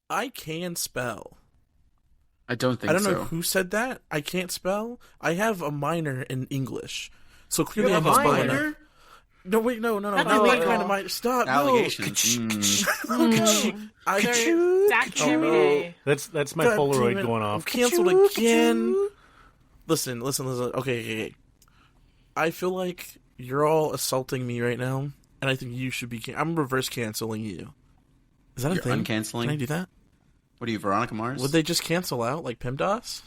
I can spell. I don't think so. I don't know who said that. I can't spell. I have a minor in English, so clearly You I'm have a not spelling minor? it. No, wait, no, not That's that illegal. kind of minor. Stop, Allegations. That's every day. That's my God Polaroid damn it. going I'm off. canceled again. Listen. Okay. I feel like you're all assaulting me right now, and I think you should be. I'm reverse canceling you. Is that a thing? Uncanceling? Can I do that? What are you, Veronica Mars? Would they just cancel out like PEMDAS?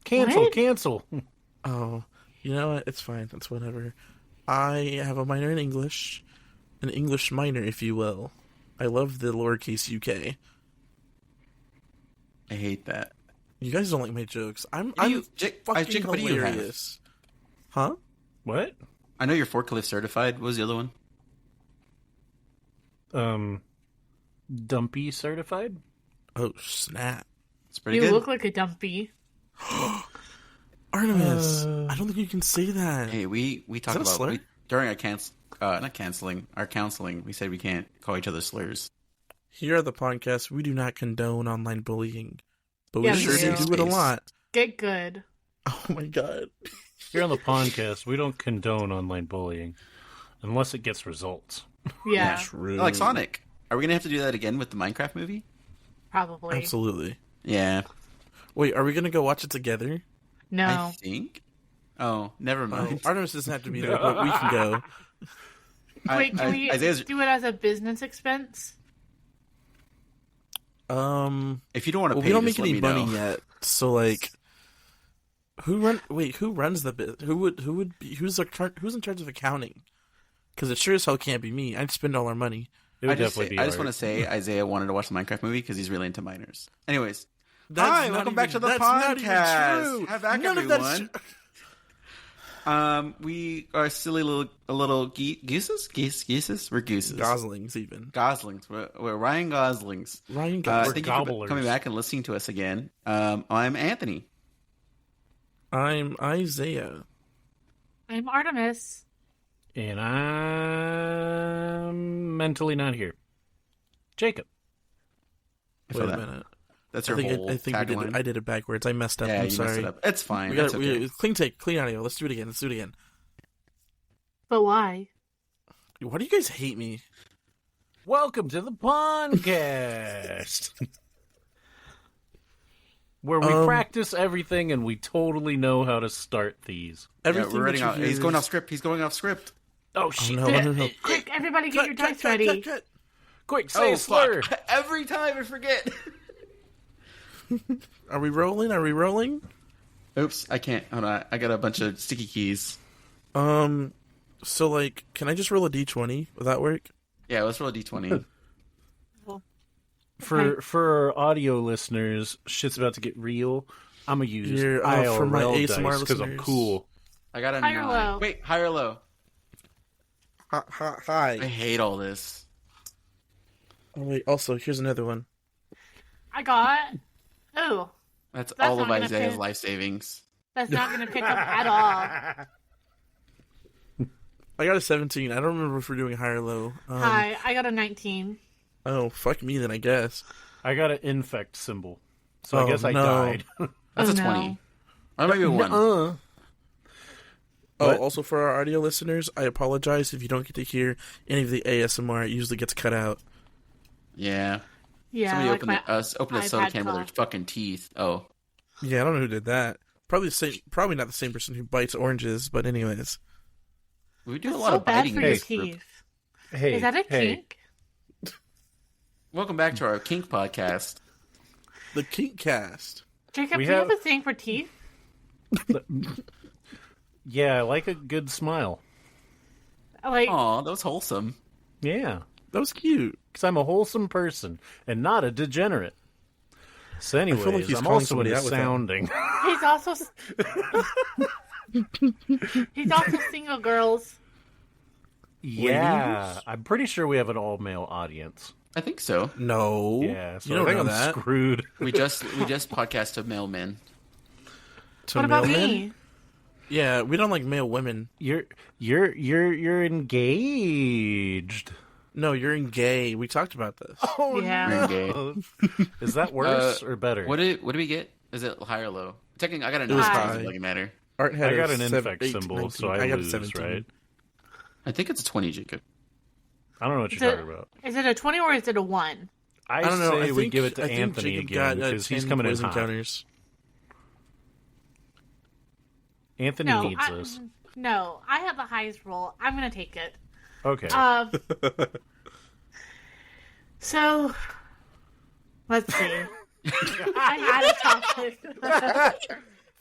Cancel. Oh, you know what? It's fine. That's whatever. I have a minor in English, an English minor, if you will. I love the lowercase UK. I hate that. You guys don't like my jokes. I'm Jake, fucking what do you have? hilarious. Huh? What? I know you're forklift certified. What was the other one? Dumpy certified? Oh, snap. It's pretty You good. look like a dumpy. Artemis, I don't think you can say that. Hey, we talk that a slur? about during our counseling. We said we can't call each other slurs. Here at the podcast, we do not condone online bullying, but Yeah, we we sure do. do it a lot. Get good. Oh my god. Here on the Pondcast, we don't condone online bullying unless it gets results. Yeah, True. Like Sonic. Are we gonna have to do that again with the Minecraft movie? probably. Absolutely. Yeah, Wait, are we gonna go watch it together? No. I think. Oh, never Oh, mind. Artemis doesn't have to be there, but we can go. Wait, can we Isaiah's- do it as a business expense? If you don't want to Well, pay, we don't just make let any me money know. yet, so like, who runs the bit? Who's in charge of accounting? Because it sure as hell can't be me. I'd spend all our money. It would definitely be I just art. want to say Isaiah wanted to watch the Minecraft movie because he's really into miners. Anyways, That's hi, not welcome back to even- the that's not even podcast. true. Hi back, None of everyone. that's We are silly little gooses. We're gooses. Goslings, even. Goslings. We're Ryan Goslings. Ryan Gosling. Thank you for coming back and listening to us again. I'm Anthony. I'm Isaiah. I'm Artemis. And I'm mentally not here. Jacob. I feel Wait a that. minute. That's I your think, whole I think tagline. I did it backwards. I messed up. Yeah, I'm you sorry. messed it up. It's fine. We got It's okay. clean audio. Let's do it again. But why? Why do you guys hate me? Welcome to the Pondcast. Where we practice everything and we totally know how to start these. Everything we're that writing you out. hear He's going is- off script. Oh, shit. no. Quick, everybody get your dice ready. Cut. Quick, say a slur. Fuck. Every time I forget. Are we rolling? Oops, I can't. Hold on. I got a bunch of sticky keys. So, like, can I just roll a d20? Will that work? Yeah, let's roll a d20. For audio listeners, shit's about to get real. I'm going to use Here, IRL for my dice ASMR because I'm listeners. cool. I got a High or 9. low? Wait, high or low? I Hi. hate all this. Oh, wait, also, here's another one. I got. Oh, That's That's all of not gonna Isaiah's fit. life savings. that's not going to pick up at all. I got a 17. I don't remember if we're doing high or low. Hi, I got a 19. Oh, fuck me then, I guess. I got an infect symbol. So I Oh, guess I no. died. That's Oh, a no. 20. Or maybe a 1. Oh, What? also for our audio listeners, I apologize if you don't get to hear any of the ASMR. It usually gets cut out. Yeah. Yeah, Somebody like opened a soda iPad can with their cough. fucking teeth. Oh. Yeah, I don't know who did that. Probably not the same person who bites oranges, but anyways. We do a It's lot so of bad biting for in your this group. teeth. Hey, Is that a hey. kink? Welcome back to our kink podcast. The Kink Cast. Jacob, We do you have- have a thing for teeth? Yeah, I like a good smile. Like, Aw, that was wholesome. Yeah, That was cute. because I'm a wholesome person and not a degenerate. So feel like anyways, he's I'm calling also somebody into out with that. sounding. he's also he's also single, girls. Yeah, I'm pretty sure we have an all-male audience. I think so. No. Yeah, so you I don't think know I'm that. screwed. We just podcast to male men. To What about male men? me? Yeah, we don't like male women. You're engaged. No, you're in gay. We talked about this. Oh, Yeah. no. Is that worse or better? What do we get? Is it high or low? Technically, I got a It was 9. high. It doesn't matter. Art had I got a an 7, infect 8, symbol, 19. so I got a lose, 17. right? I think it's a 20, Jacob. I don't know what Is you're it- talking about. Is it a 20 or is it a 1? I don't know. say I we think, give it to I think Anthony Jacob again got, because he's 10 coming in poison hot. counters. Anthony No, needs this. no, I have the highest roll. I'm gonna take it. Okay. So, let's see. I had a topic.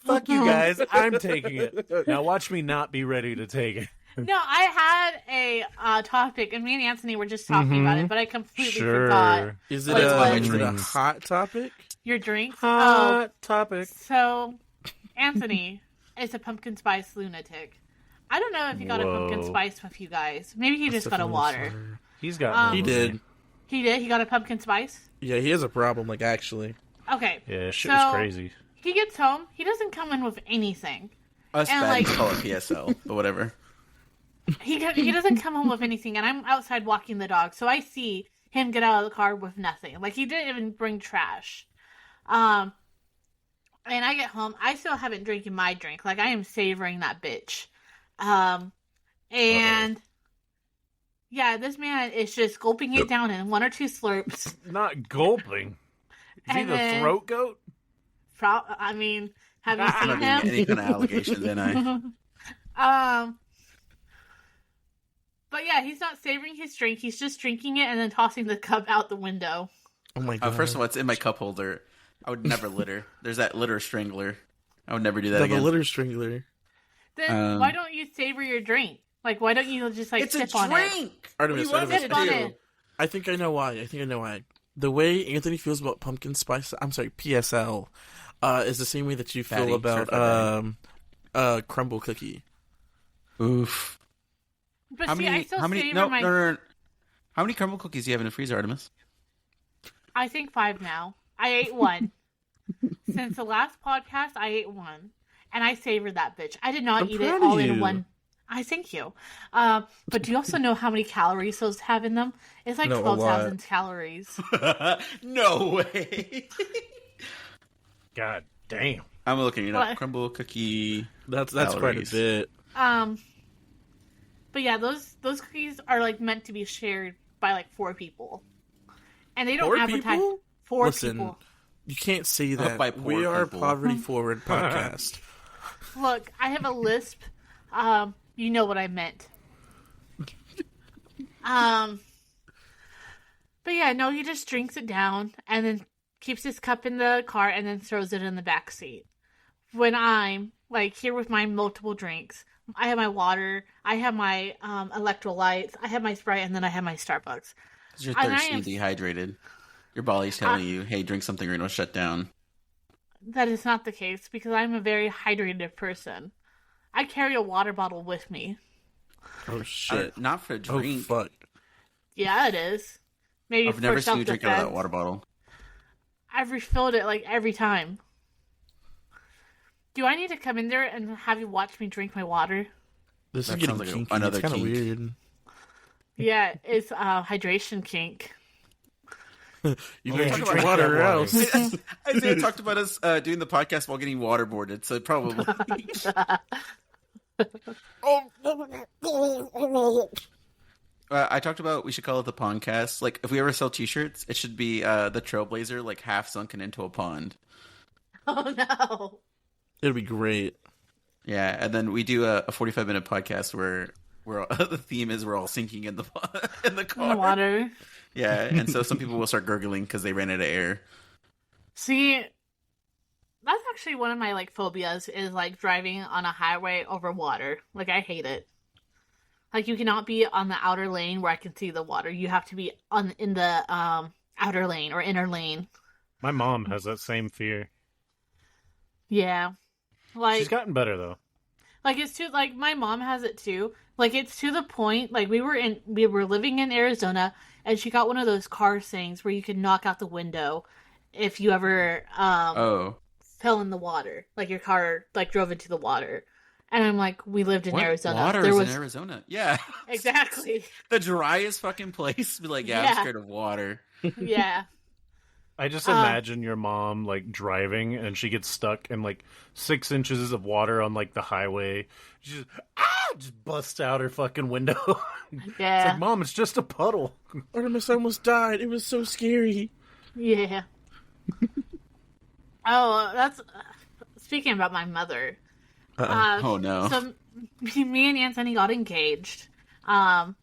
Fuck you guys. I'm taking it. Now watch me not be ready to take it. No, I had a topic, and me and Anthony were just talking about it, but I completely Sure. forgot. Is it, What it was. is it a Drinks. hot topic? Your drinks? Hot topic. So, Anthony is a pumpkin spice lunatic. I don't know if he got a pumpkin Whoa. spice with you guys. Maybe he just got a water. He's got. He did. He did? He got a pumpkin spice? Yeah, he has a problem, like, actually. Okay. Yeah, shit So- was crazy. He gets home. He doesn't come in with anything. Us And, bad like- call it PSL, but whatever. He doesn't come home with anything, and I'm outside walking the dog, so I see him get out of the car with nothing. Like, he didn't even bring trash. And I get home. I still haven't drinking my drink. Like, I am savoring that bitch. And yeah, this man is just gulping it down in 1 or 2 slurps. Not gulping. Is he And the then- throat goat? I mean, have you I'm seen not him? getting any kind of allegations, am I? But yeah, he's not savoring his drink. He's just drinking it and then tossing the cup out the window. Oh my god. First of all, it's in my cup holder. I would never litter. There's that litter strangler. I would never do that the again. litter strangler. Then why don't you savor your drink? Like, why don't you just like It's a sip on it? drink. Artemis, What do you want me Sip to on do? it. I think I know why. The way Anthony feels about pumpkin spice, PSL, is the same way that you feel Fatty, about certified crumble cookie. Oof. But How see, many? I still How many? savor No, my. no. How many crumble cookies do you have in the freezer, Artemis? I think 5 now. I ate 1. Since the last podcast, I ate 1. And I savored that bitch. I did not I'm eat it proud all of in you. one. I thank you. But do you also know how many calories those have in them? It's like No, a 12,000 calories. No way. God damn. I'm looking it up. What? Crumble cookie. That's quite a Calories. bit. But yeah, those cookies are like meant to be shared by like 4 people. And they don't 4 advertise people? 4 Listen, people. you can't say that. by poor We are a people. poverty forward podcast. Look, I have a lisp. You know what I meant. But yeah, no, he just drinks it down and then keeps his cup in the car and then throws it in the back seat. When I'm like here with my multiple drinks, I have my water, I have my electrolytes, I have my Sprite, and then I have my Starbucks. 'Cause you're And I thirsty am- and dehydrated. Your body's telling you, "Hey, drink something or it'll shut down." That is not the case because I'm a very hydrated person. I carry a water bottle with me. Oh shit! Not for a Oh drink. fuck! Yeah, it is. Maybe I've for never seen you drink out of that self-defense. water bottle. I've refilled it like every time. Do I need to come in there and have you watch me drink my water? This is That getting sounds like kinky. another It's kind of kink. weird. Yeah, it's hydration kink. You better Yeah, drink talk your about water or water. else. Isaiah talked about us doing the podcast while getting waterboarded, so probably. I talked about we should call it the Pondcast. Like, if we ever sell T-shirts, it should be the Trailblazer, like half sunken into a pond. Oh no. It'll be great. Yeah, and then we do a 45-minute podcast where the theme is we're all sinking in the in the car. Water. Yeah, and so some people will start gurgling because they ran out of air. See, that's actually one of my like phobias is like driving on a highway over water. Like I hate it. Like you cannot be on the outer lane where I can see the water. You have to be in the outer lane or inner lane. My mom has that same fear. Yeah. Like She's gotten better though. Like it's too like my mom has it too. Like it's to the point like we were living in Arizona and she got one of those car things where you can knock out the window if you ever Oh, fell in the water. Like your car like drove into the water. And I'm like, we lived in What Arizona. water There is was in Arizona? Yeah. exactly. The driest fucking place. Be like, yeah, I'm Yeah. scared of water. Yeah. I just imagine your mom like driving and she gets stuck in like 6 inches of water on like the highway. She just busts out her fucking window. It's Yeah. like, Mom, it's just a puddle. Artemis almost died. It was so scary. Yeah. Oh, that's speaking about my mother. Oh, no. So me and Anthony got engaged. Woo!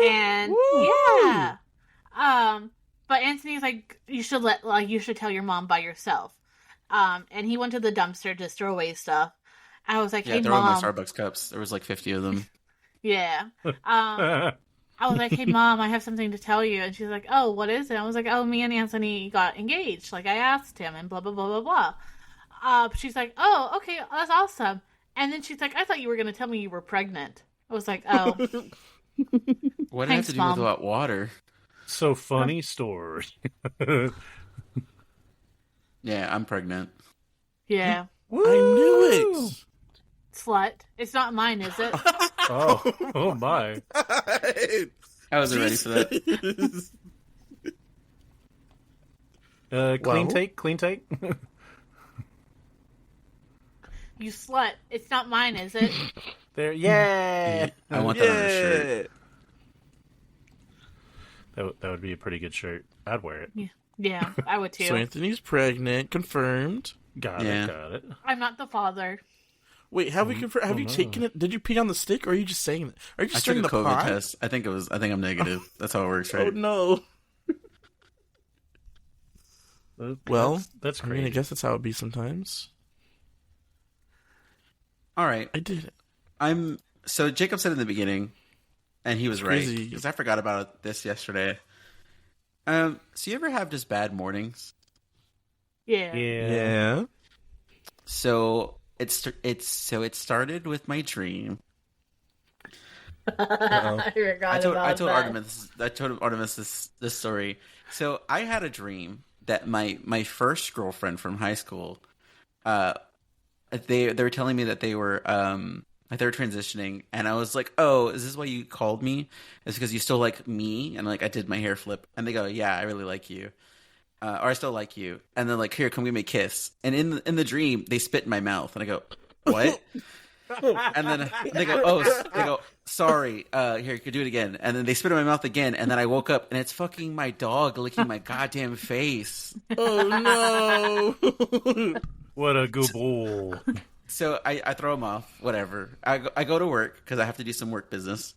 And Woo! yeah. But Anthony's like, you should tell your mom by yourself. And he went to the dumpster to throw away stuff. I was like, Yeah, hey they're all my mom. Starbucks cups. There was like 50 of them. Yeah. I was like, hey mom, I have something to tell you. And she's like, oh, what is it? I was like, oh, me and Anthony got engaged. Like I asked him and blah, blah, blah, blah, blah. She's like, oh, okay, that's awesome. And then she's like, I thought you were going to tell me you were pregnant. I was like, oh. What did it have Thanks, to do Mom. with about water? So funny story. Yeah, I'm pregnant. Yeah. I knew it. Slut. It's not mine, is it? Oh my. I wasn't ready for that. Clean Well. take. You slut. It's not mine, is it? There, yeah. I want that on a shirt. That would be a pretty good shirt. I'd wear it. Yeah, I would too. So Anthony's pregnant, confirmed. Got Yeah. it. Got it. I'm not the father. Wait, have we confirmed? Have you no. taken it? Did you pee on the stick, or are you just saying that? Are you I just took stirring a the COVID pot? test. I think I'm negative. That's how it works, right? Oh no. Well, that's I great. mean, I guess that's how it be sometimes. All right. I did it. So Jacob said in the beginning, and he was right, Crazy. because I forgot about this yesterday. So you ever have just bad mornings? Yeah. Yeah. So it started with my dream. I forgot I told that. Artemis this story. So I had a dream that my first girlfriend from high school, they were telling me that they were transitioning, and I was like, oh, is this why you called me? It's because you still like me, and like I did my hair flip, and they go, yeah, I really like you, or I still like you, and they're like, here, come give me a kiss, and in the dream they spit in my mouth, and I go, what? And then they go, sorry, here, you could do it again. And then they spit in my mouth again, and then I woke up, and it's fucking my dog licking my goddamn face. Oh no. What a good bull. So I throw him off, whatever. I go to work, because I have to do some work business.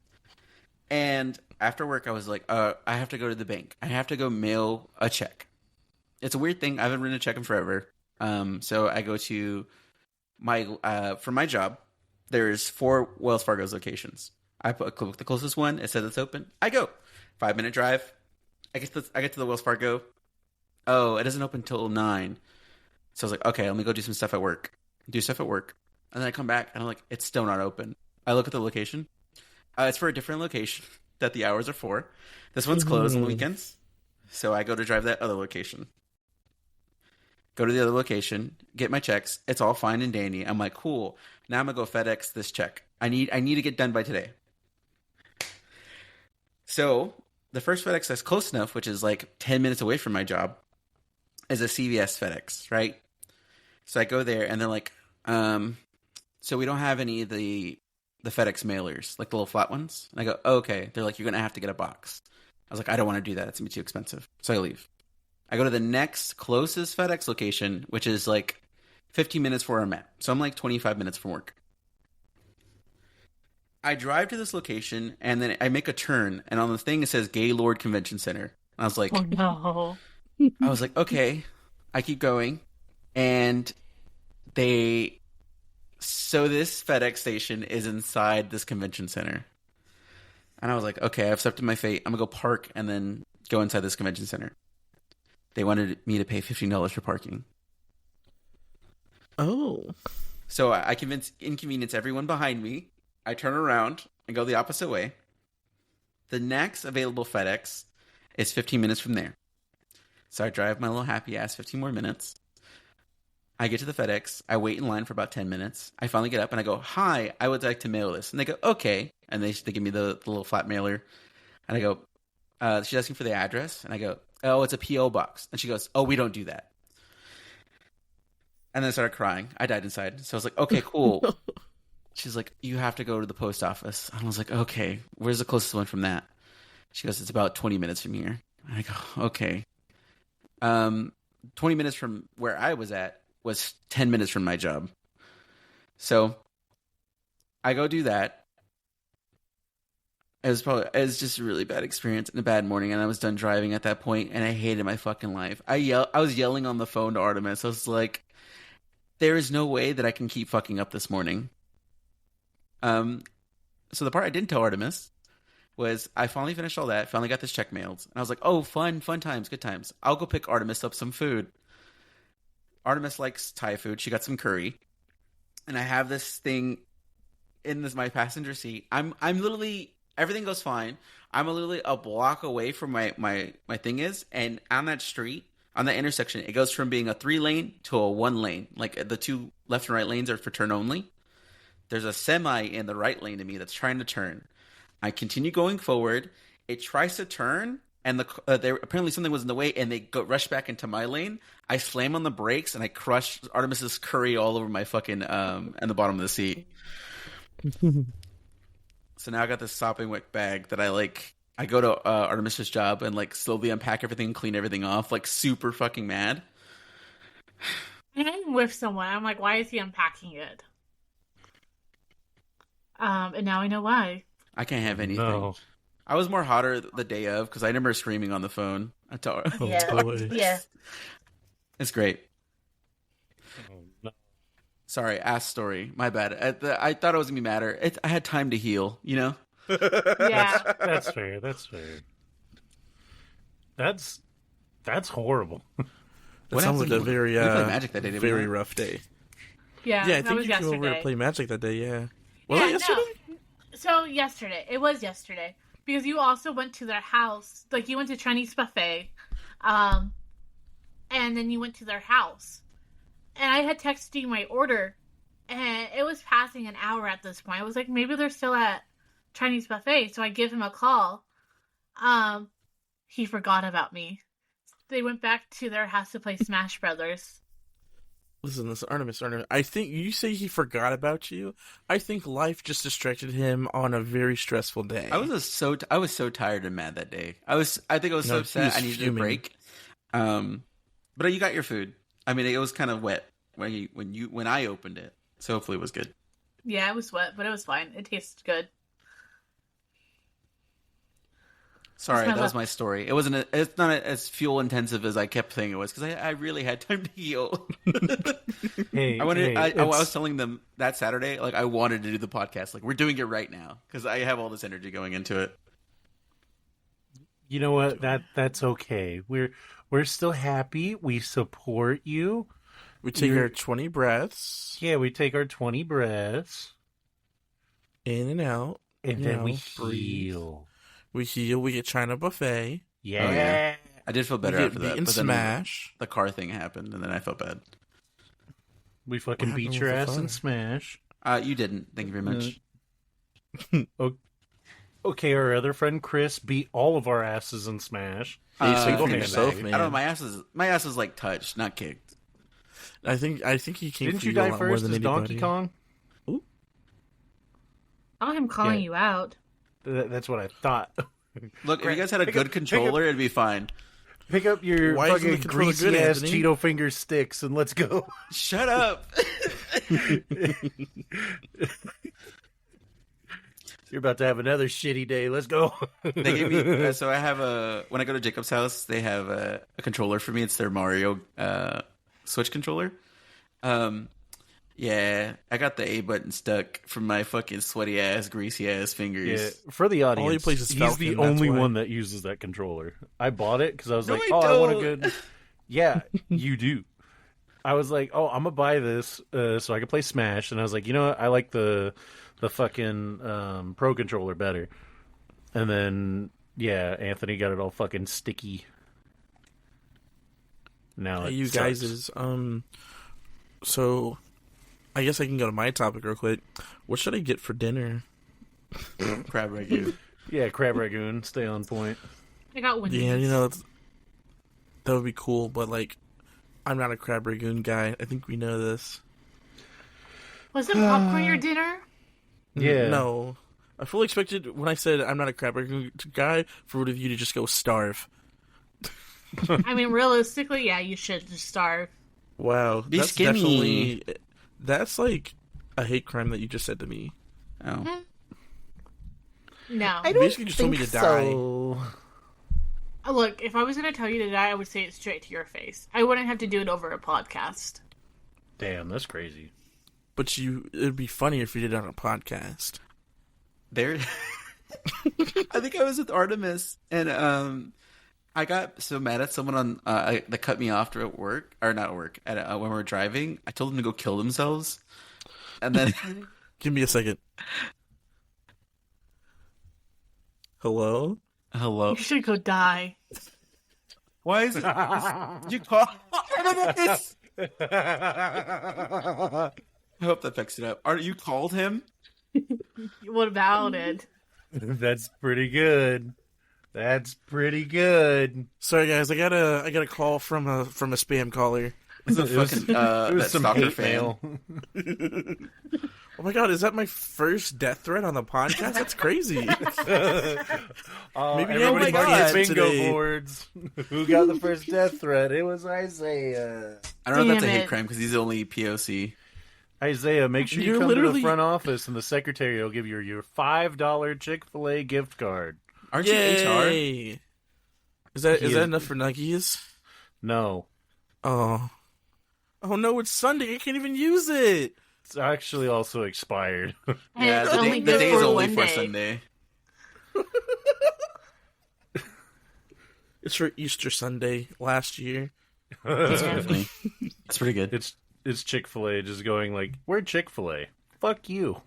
And after work, I was like, I have to go to the bank. I have to go mail a check. It's a weird thing. I haven't written a check in forever. So I go to for my job, there's 4 Wells Fargo's locations. I click the closest one. It says it's open. I go. 5-minute drive. I get to the Wells Fargo. Oh, it doesn't open till 9. So I was like, okay, let me go do some stuff at work. Do stuff at work. And then I come back, and I'm like, it's still not open. I look at the location. It's for a different location that the hours are for. This one's closed on the weekends. So I go to drive that other location. Go to the other location, get my checks. It's all fine and dandy. I'm like, cool. Now I'm gonna go FedEx this check. I need to get done by today. So the first FedEx that's close enough, which is like 10 minutes away from my job, is a CVS FedEx, right? So I go there, and they're like, so we don't have any of the FedEx mailers, like the little flat ones. And I go, oh, okay. They're like, you're gonna have to get a box. I was like, I don't want to do that. It's gonna be too expensive. So I leave. I go to the next closest FedEx location, which is like 15 minutes from where I'm at. So I'm like 25 minutes from work. I drive to this location, and then I make a turn, and on the thing it says Gaylord Convention Center. And I was like, Oh no. I was like, okay. I keep going, and so this FedEx station is inside this convention center. And I was like, okay, I've accepted my fate. I'm gonna go park and then go inside this convention center. They wanted me to pay $15 for parking. Oh. So I inconvenience everyone behind me. I turn around and go the opposite way. The next available FedEx is 15 minutes from there. So I drive my little happy ass 15 more minutes. I get to the FedEx. I wait in line for about 10 minutes. I finally get up and I go, "Hi, I would like to mail this." And they go, "Okay." And they give me the little flat mailer. And I go, she's asking for the address. And I go, "Oh, it's a P.O. box." And she goes, "Oh, we don't do that." And then I started crying. I died inside. So I was like, "Okay, cool." She's like, "You have to go to the post office." And I was like, "Okay, where's the closest one from that?" She goes, "It's about 20 minutes from here." And I go, "Okay." 20 minutes from where I was at was 10 minutes from my job. So I go do that. It was just a really bad experience and a bad morning, and I was done driving at that point, and I hated my fucking life. I was yelling on the phone to Artemis. I was like, there is no way that I can keep fucking up this morning. So the part I didn't tell Artemis was I finally finished all that, finally got this check mailed, and I was like, oh, fun times, good times. I'll go pick Artemis up some food. Artemis likes Thai food. She got some curry. And I have this thing in my passenger seat. I'm literally, everything goes fine. I'm literally a block away from my thing is, and on that street, on that intersection, it goes from being a 3-lane to a 1-lane. Like the 2 left and right lanes are for turn only. There's a semi in the right lane to me that's trying to turn. I continue going forward. It tries to turn, and apparently something was in the way, and they rush back into my lane. I slam on the brakes, and I crush Artemis's curry all over my fucking and the bottom of the seat. So now I got this sopping wet bag that I go to Artemis's job and like slowly unpack everything and clean everything off, like super fucking mad. I'm with someone. I'm like, why is he unpacking it? And now I know why. I can't have anything. No. I was more hotter the day of because I remember screaming on the phone. I told her. Yeah. It's great. Oh, no. Sorry, ass story. My bad. I thought I was going to be madder. I had time to heal, you know? Yeah. That's fair. That's fair. That's horrible. That sounds like a very we played Magic that day, didn't we? very rough day. Yeah, Yeah, I that think was you came over to yesterday. play Magic that day. Yeah, was it yesterday? No. So yesterday, it was yesterday because you also went to their house. Like you went to Chinese buffet, and then you went to their house. And I had texted you my order, and it was passing an hour at this point. I was like, maybe they're still at Chinese buffet, so I give him a call. He forgot about me. They went back to their house to play Smash Brothers. Listen, Artemis. I think you say he forgot about you. I think life just distracted him on a very stressful day. I was so tired and mad that day. I think I was so No, he upset. was I needed fuming. a break. But you got your food. I mean, it was kind of wet when I opened it, so hopefully it was good. Yeah, it was wet, but it was fine. It tasted good. Sorry, It's that was my story. It's not as fuel intensive as I kept saying it was because I really had time to heal. Hey, I it's- was telling them that Saturday, like I wanted to do the podcast, like we're doing it right now because I have all this energy going into it. You know what? That's okay. We're still happy. We support you. We take our 20 breaths Yeah, we take our 20 breaths in and out, and you then know, we breathe. heal. We heal. We get China buffet. Yeah. Oh, yeah. I did feel better we after get that, beat but then Smash. the car thing happened, and then I felt bad. We fucking What beat happened your with the ass in fire? Smash. You didn't. Thank you very much. Okay, our other friend Chris beat all of our asses in Smash. Hey, speak for single-handed. yourself, I man. don't know. My ass is like touched, not kicked. I think he came Didn't for you a die lot more first than as Donkey anybody. Kong? I want him calling Yeah. you out. That's what I thought. Look, if you guys had a good controller, it'd be fine. Pick up your Why isn't the fucking controller greasy good, ass Anthony? Cheeto finger sticks and let's go. Shut up. You're about to have another shitty day. Let's go. They gave me so I have when I go to Jacob's house, they have a controller for me. It's their Mario Switch controller. Yeah, I got the A button stuck from my fucking sweaty ass, greasy ass fingers. Yeah, for the audience, All he plays is he's Falcon, the that's only why. one that uses that controller. I bought it because I was No, like, I I want a don't. good... Yeah, you do. I was like, I'm going to buy this so I can play Smash. And I was like, you know what? I like the fucking Pro controller better. And then, yeah, Anthony got it all fucking sticky. Now Hey, it you sucks. guys is So, I guess I can go to my topic real quick. What should I get for dinner? Crab ragout. Yeah, crab ragoon. Stay on point. I got Wendy's. Yeah, that would be cool, but, like, I'm not a crab ragoon guy. I think we know this. Wasn't popcorn your dinner? Yeah. No. I fully expected, when I said I'm not a crab ragoon guy, for one of you to just go starve. I mean, realistically, yeah, you should just starve. Wow. Be that's skinny. definitely... That's, like, a hate crime that you just said to me. Oh. No. You basically just told me to die. Look, if I was going to tell you to die, I would say it straight to your face. I wouldn't have to do it over a podcast. Damn, that's crazy. But it'd be funny if you did it on a podcast. There, I think I was with Artemis, and I got so mad at someone that cut me off at work, or not at work, when we were driving. I told them to go kill themselves, and then Give me a second. Hello? hello. You should go die. Why is it? You call Artemis? I hope that picks it up. You called him? What about it? That's pretty good. That's pretty good. Sorry guys, I got a call from a spam caller. It's a fucking It was that some stalker hate fan. mail. Oh my god, is that my first death threat on the podcast? That's crazy. Maybe Maybe everybody God. mark your bingo Today. boards. Who got the first death threat? It was Isaiah. I don't know if that's a Damn hate it. crime because he's the only POC. Isaiah, make sure you You're come to the literally- front office and the secretary will give you your $5 Chick-fil-A gift card. Aren't you HR? Yay! Is that enough for nuggies? No. Oh no, it's Sunday. I can't even use it. It's actually also expired. And Yeah, it's the only day good is for only one for day. Sunday. It's for Easter Sunday last year. That's funny. That's pretty good. It's Chick-fil-A just going like, we're Chick-fil-A. Fuck you.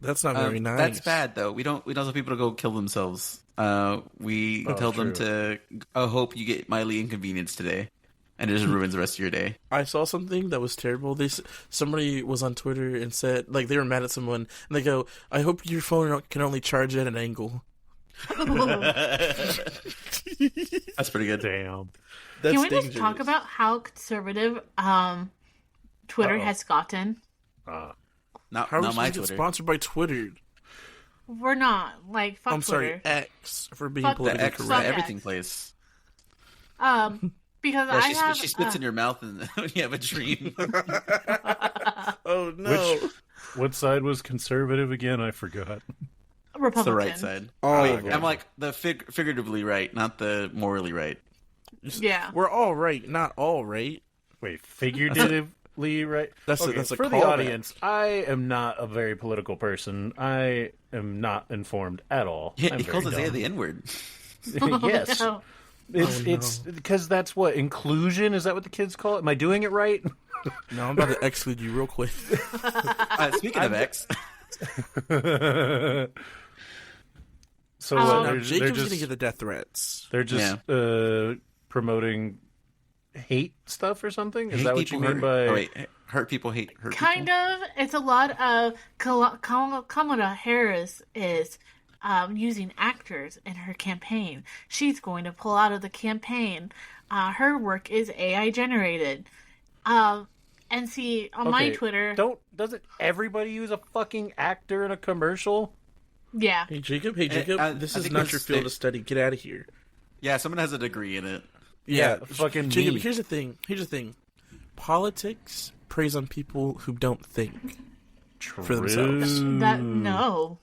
That's not very nice. That's bad though. We don't tell people to go kill themselves. We tell them to. I hope you get mildly inconvenienced today, and it just ruins the rest of your day. I saw something that was terrible. Somebody was on Twitter and said, like, they were mad at someone, and they go, "I hope your phone can only charge at an angle." That's pretty good. Damn. That's Can we dangerous. just talk about how conservative Twitter has gotten? Not How are we my supposed to get Twitter. sponsored by Twitter? We're not. Like, fuck I'm Twitter. sorry, X for being Fuck The politically X, correct. the everything place. Because Yeah, I have... she spits in your mouth and you have a dream. Oh no! What side was conservative again? I forgot. It's Republican. the right side. Oh, Wait, okay. I'm like the figuratively right, not the morally right. Yeah. We're all right, not all right. Wait, figuratively right? That's a for the callback. audience. I am not a very political person. I am not informed at all. Yeah, I'm he calls very Isaiah dumb. the N-word. Yes. No. It's because that's what inclusion is. That what the kids call it? Am I doing it right? No, I'm about to exclude you real quick. Speaking of X, So Now, they're Jacob's just gonna get the death threats. they're just promoting hate stuff or something. Is hate that what you people mean hurt- by? Oh, wait, hurt people hate hurt Kind people? of. It's a lot of Kamala Harris is using actors in her campaign. She's going to pull out of the campaign. Her work is AI generated. And see, on my Okay, Twitter... Doesn't everybody use a fucking actor in a commercial? Yeah. Hey Jacob, this I is think not this your is- field of study. Get out of here. Yeah, someone has a degree in it. Yeah, fucking Jacob. me. Here's the thing. Politics preys on people who don't think for themselves. No.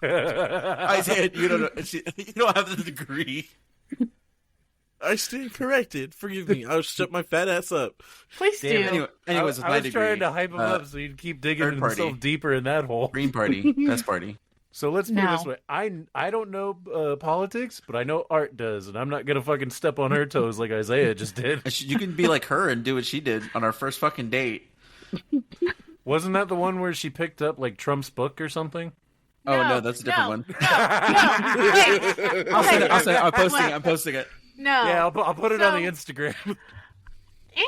Isaiah, you don't know. You don't have the degree. I stand corrected. Forgive me. I'll shut my fat ass up. Please Damn. do. Anyways, with I my was degree, trying to hype him up so he'd keep digging third party. himself deeper in that hole. Green Party, best party. So let's put it No. this way: I don't know politics, but I know art does, and I'm not gonna fucking step on her toes like Isaiah just did. You can be like her and do what she did on our first fucking date. Wasn't that the one where she picked up like Trump's book or something? Oh no, that's a different one. No. Wait. I'll send it. Okay. I'm posting it. I'm posting it. No. Yeah, I'll put it on the So- Instagram.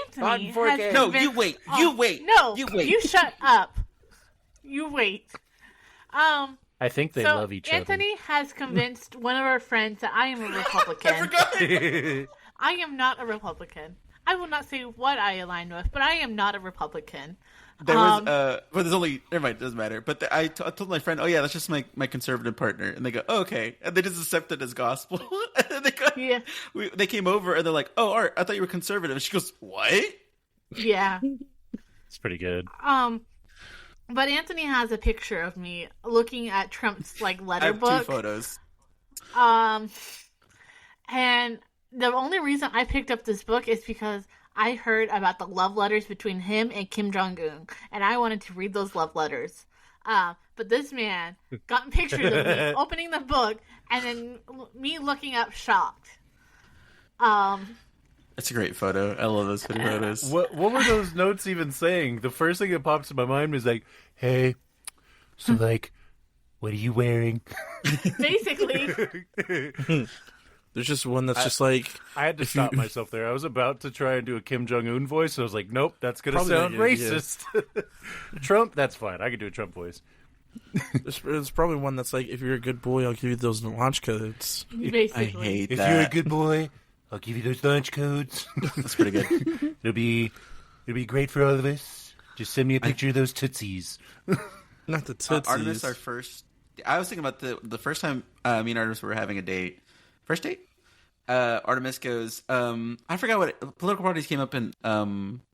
Anthony before has game. No, convinced... you wait. You wait. No, You wait. you shut up. You wait. I think they love each Anthony has convinced one of our friends that I am a Republican. other. I am not a Republican. I will not say what I align with, but I am not a Republican. There was, but there's only, never mind, it doesn't matter. But I told my friend, oh yeah, that's just my conservative partner. And they go, oh, okay. And they just accept it as gospel. And then they came over and they're like, oh, Art, I thought you were conservative. And she goes, what? Yeah. It's pretty good. But Anthony has a picture of me looking at Trump's, like, letter I have book. 2 photos. And the only reason I picked up this book is because I heard about the love letters between him and Kim Jong-un, and I wanted to read those love letters. But this man got pictures of me opening the book, and then me looking up shocked. That's a great photo. I love those photos. What were those notes even saying? The first thing that pops in my mind was like, hey, so like, what are you wearing? Basically. There's just one that's just like... I had to stop myself there. I was about to try and do a Kim Jong-un voice, so I was like, nope, that's going to Probably sound not good, racist. Trump, that's fine. I can do a Trump voice. There's probably one that's like, if you're a good boy, I'll give you those launch codes. Basically. I hate If that. you're a good boy, I'll give you those lunch codes. That's pretty good. It'll be great for all of us. Just send me a picture of those tootsies. Not the tootsies. Artemis, our first... I was thinking about the first time me and Artemis were having a date. First date? Artemis goes, I forgot what political parties came up in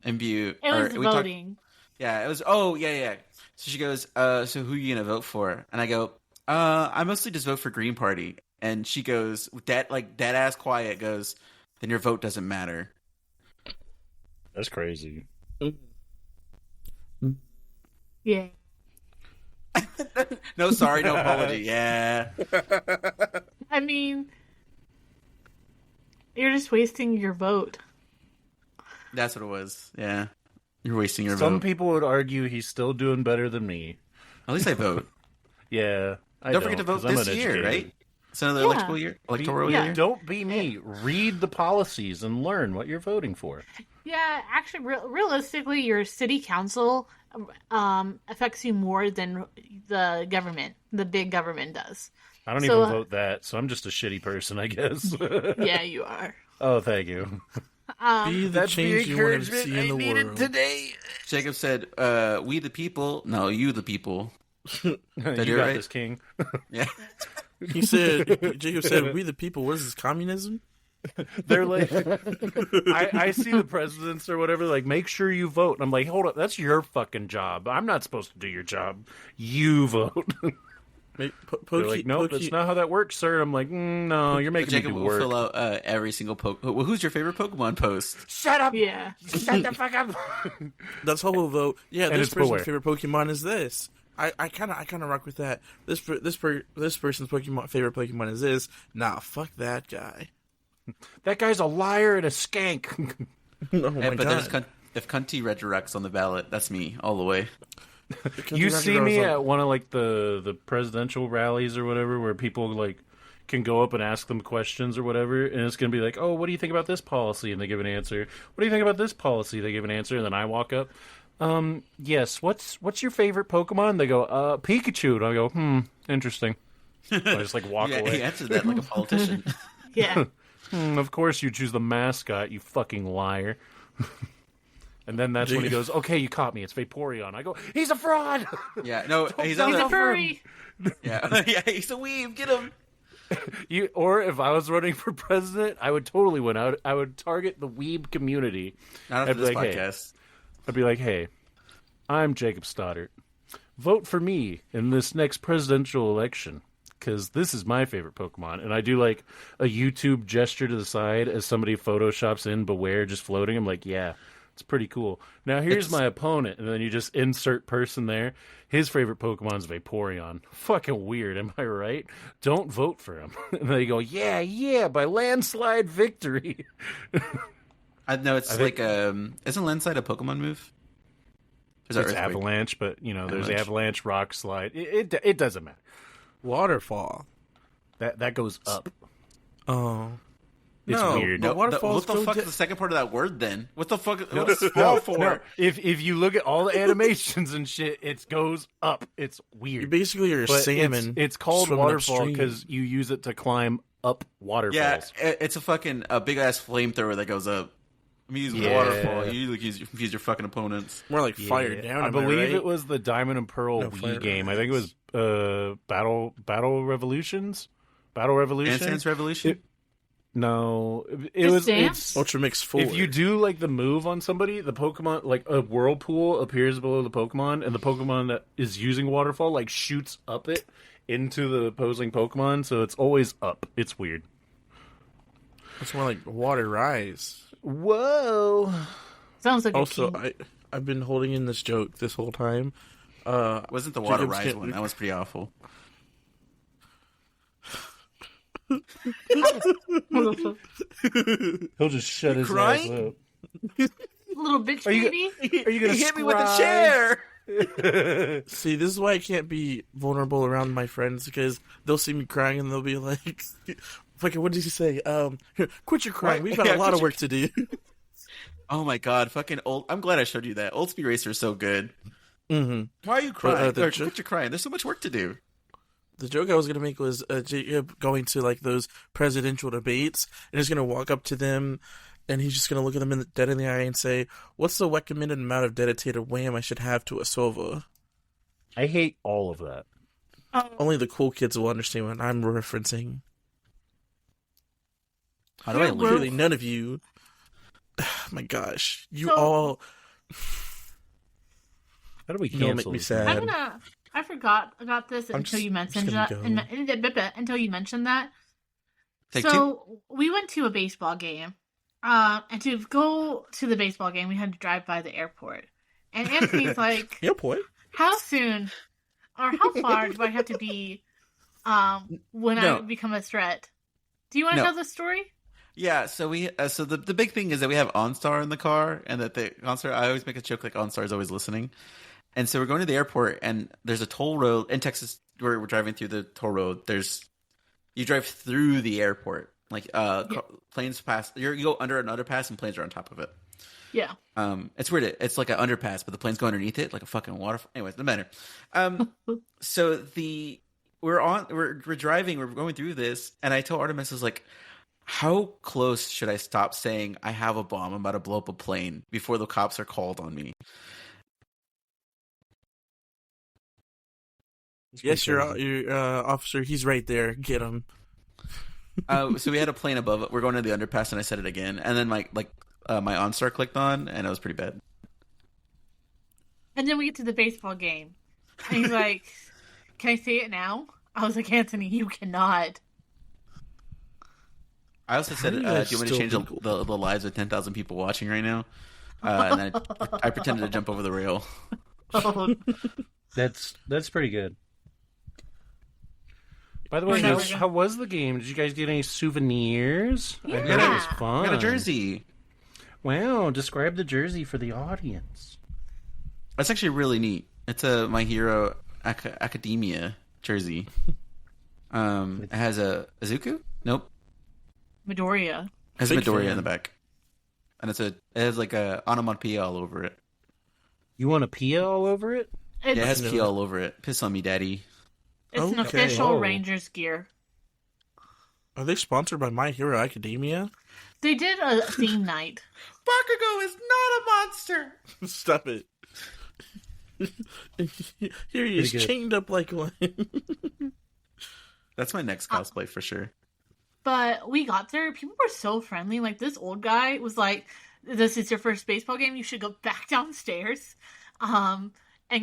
view. It was voting. Yeah, it was, oh, yeah. So she goes, so who are you going to vote for? And I go, I mostly just vote for Green Party. And she goes, dead ass quiet, goes, then your vote doesn't matter. That's crazy. Yeah. No, sorry, no apology. Yeah. I mean, you're just wasting your vote. That's what it was. Yeah. You're wasting your Some vote. people would argue he's still doing better than me. At least I vote. Yeah. Don't forget to vote 'cause I'm this year, uneducated. right? It's another Yeah. electoral Yeah. year. Don't be me. Read the policies and learn what you're voting for. Yeah, actually, realistically, your city council affects you more than the government, the big government does. I don't So, even vote that, so I'm just a shitty person, I guess. Yeah, you are. Oh, thank you. Be the change you wanted to see in the world. today. Jacob said, we the people. No, you the people. You do got it right? this, King. Yeah. He said, Jacob said, we the people, what is this, communism? They're like, I see the presidents or whatever, like, make sure you vote. And I'm like, hold up, that's your fucking job. I'm not supposed to do your job. You vote. They're like, nope, that's not how that works, sir. I'm like, no, you're making Jacob me do will work. fill out every single Well, who's your favorite Pokemon post? Shut up! Yeah. Shut the fuck up! That's how we'll vote. Yeah, And this it's person's Beware. favorite Pokemon is this. I kind of rock with that. This person's favorite Pokemon is this. Nah, fuck that guy. That guy's a liar and a skank. Oh my But then god. if Cunty resurrects on the ballot, that's me all the way. You see me at one of like the presidential rallies or whatever, where people like can go up and ask them questions or whatever, and it's gonna be like, oh, what do you think about this policy? And they give an answer. What do you think about this policy? They give an answer, and then I walk up. Yes. What's your favorite Pokemon? They go, Pikachu. And I go, interesting. I just like walk Yeah, away. he answered that like a politician. Yeah. Of course you choose the mascot, you fucking liar. And then that's when he goes, okay, you caught me. It's Vaporeon. I go, he's a fraud. Yeah, no, he's on He's a the... furry. Yeah, yeah, he's a weeb. Get him. Or if I was running for president, I would totally win out. I would target the weeb community. Not after I'd be this like, podcast. I'd be like, hey, I'm Jacob Stoddart. Vote for me in this next presidential election, because this is my favorite Pokemon. And I do like a YouTube gesture to the side as somebody photoshops in Beware just floating. I'm like, yeah, it's pretty cool. Now here's my opponent. And then you just insert person there. His favorite Pokemon's Vaporeon. Fucking weird, am I right? Don't vote for him. And they go, yeah, by landslide victory. No, it's like isn't Landslide a Pokemon move? Is that It's Earthquake? Avalanche, but you know, there's Avalanche. Avalanche, Rock Slide. It doesn't matter. Waterfall. That goes up. Oh. It's No, weird. no. What the waterfalls fuck don't is the second part of that word then? What the fuck? No, What's fall for? no. If you look at all the animations and shit, it goes up. It's weird. You basically are a But salmon. It's called swimming waterfall upstream. because you use it to climb up waterfalls. Yeah, it's a big ass flamethrower that goes up. I mean, use Yeah. waterfall. You confuse your fucking opponents. More like Yeah. fire down. I am believe right? it was the Diamond and Pearl No, Wii Fire game. I think it Rise. was Battle Revolutions. Battle Revolution. Dance Dance Revolution. No, it Just was. Dance? It's, Ultra Mix 4. if you do like the move on somebody, the Pokemon, like a whirlpool appears below the Pokemon, and the Pokemon that is using waterfall like shoots up it into the opposing Pokemon, so it's always up. It's weird. It's more like Water Rise. Whoa. Sounds like Also, a king. I've been holding in this joke this whole time. Wasn't the Water Jacob's Rise getting- one? That was pretty awful. He'll just shut his crying? ass up. Little bitch Are you- baby. Are you gonna He hit me with a scry? chair. See, this is why I can't be vulnerable around my friends because they'll see me crying and they'll be like, "Fucking, what did you say? Here, quit your crying. We've got Yeah, a lot quit of your- work to do." Oh my god, fucking old. I'm glad I showed you that. Old Speed Racer is so good. hmm Why are you crying? the Or, jo- quit your crying. There's so much work to do. The joke I was gonna make was Jacob going to like those presidential debates and he's gonna walk up to them and he's just gonna look at them dead in the eye and say, "What's the recommended amount of dedicated wham I should have to a sova?" I hate all of that. Only the cool kids will understand what I'm referencing. How do I Yeah, leave? Clearly, none of you. My gosh, you So- all How do we You know, cancel make me this? sad. I forgot about this I'm until just- you I'm mentioned just that. gonna Until you mentioned that. Take So we went to a baseball game, and to go to the baseball game, we had to drive by the airport. And Anthony's like, yeah, boy. "How soon, or how far do I have to be, when I No. become a threat?" Do you want to No. tell the story? Yeah, so so the big thing is that we have OnStar in the car, and that the OnStar. I always make a joke like OnStar is always listening, and so we're going to the airport, and there's a toll road in Texas. We're driving through the toll road. You drive through the airport, like planes pass. You go under an underpass, and planes are on top of it. Yeah. It's weird. It's like an underpass, but the planes go underneath it, like a fucking waterfall. Anyways, no matter. So we're driving. We're going through this, and I tell Artemis, I was like, how close should I stop saying I have a bomb? I'm about to blow up a plane before the cops are called on me. Yes, your officer. He's right there. Get him. So we had a plane above. We're going to the underpass, and I said it again, and then my OnStar clicked on, and it was pretty bad. And then we get to the baseball game, and he's like, "Can I say it now?" I was like, "Anthony, you cannot." I also said, How "Do are you you guys want me to still change legal? the lives of 10,000 people watching right now?" And then I pretended to jump over the rail. Oh, That's pretty good. By the way, Okay. how was the game? Did you guys get any souvenirs? I heard it was Yeah. fun. I got a jersey. Wow, describe the jersey for the audience. That's actually really neat. It's a My Hero Academia jersey. It has a Izuku? Nope. Midoriya. It has Big Midoriya fan. in the back. And it has like a onomatopoeia all over it. You want a Pia all over it? Yeah, it has No. P all over it. Piss on me, daddy. It's an Okay. official Oh. Rangers gear. Are they sponsored by My Hero Academia? They did a theme night. Bakugo is not a monster! Stop it. Here he is, Pretty good. chained up like one. That's my next cosplay for sure. But we got there. People were so friendly. Like, this old guy was like, "This is your first baseball game. You should go back downstairs and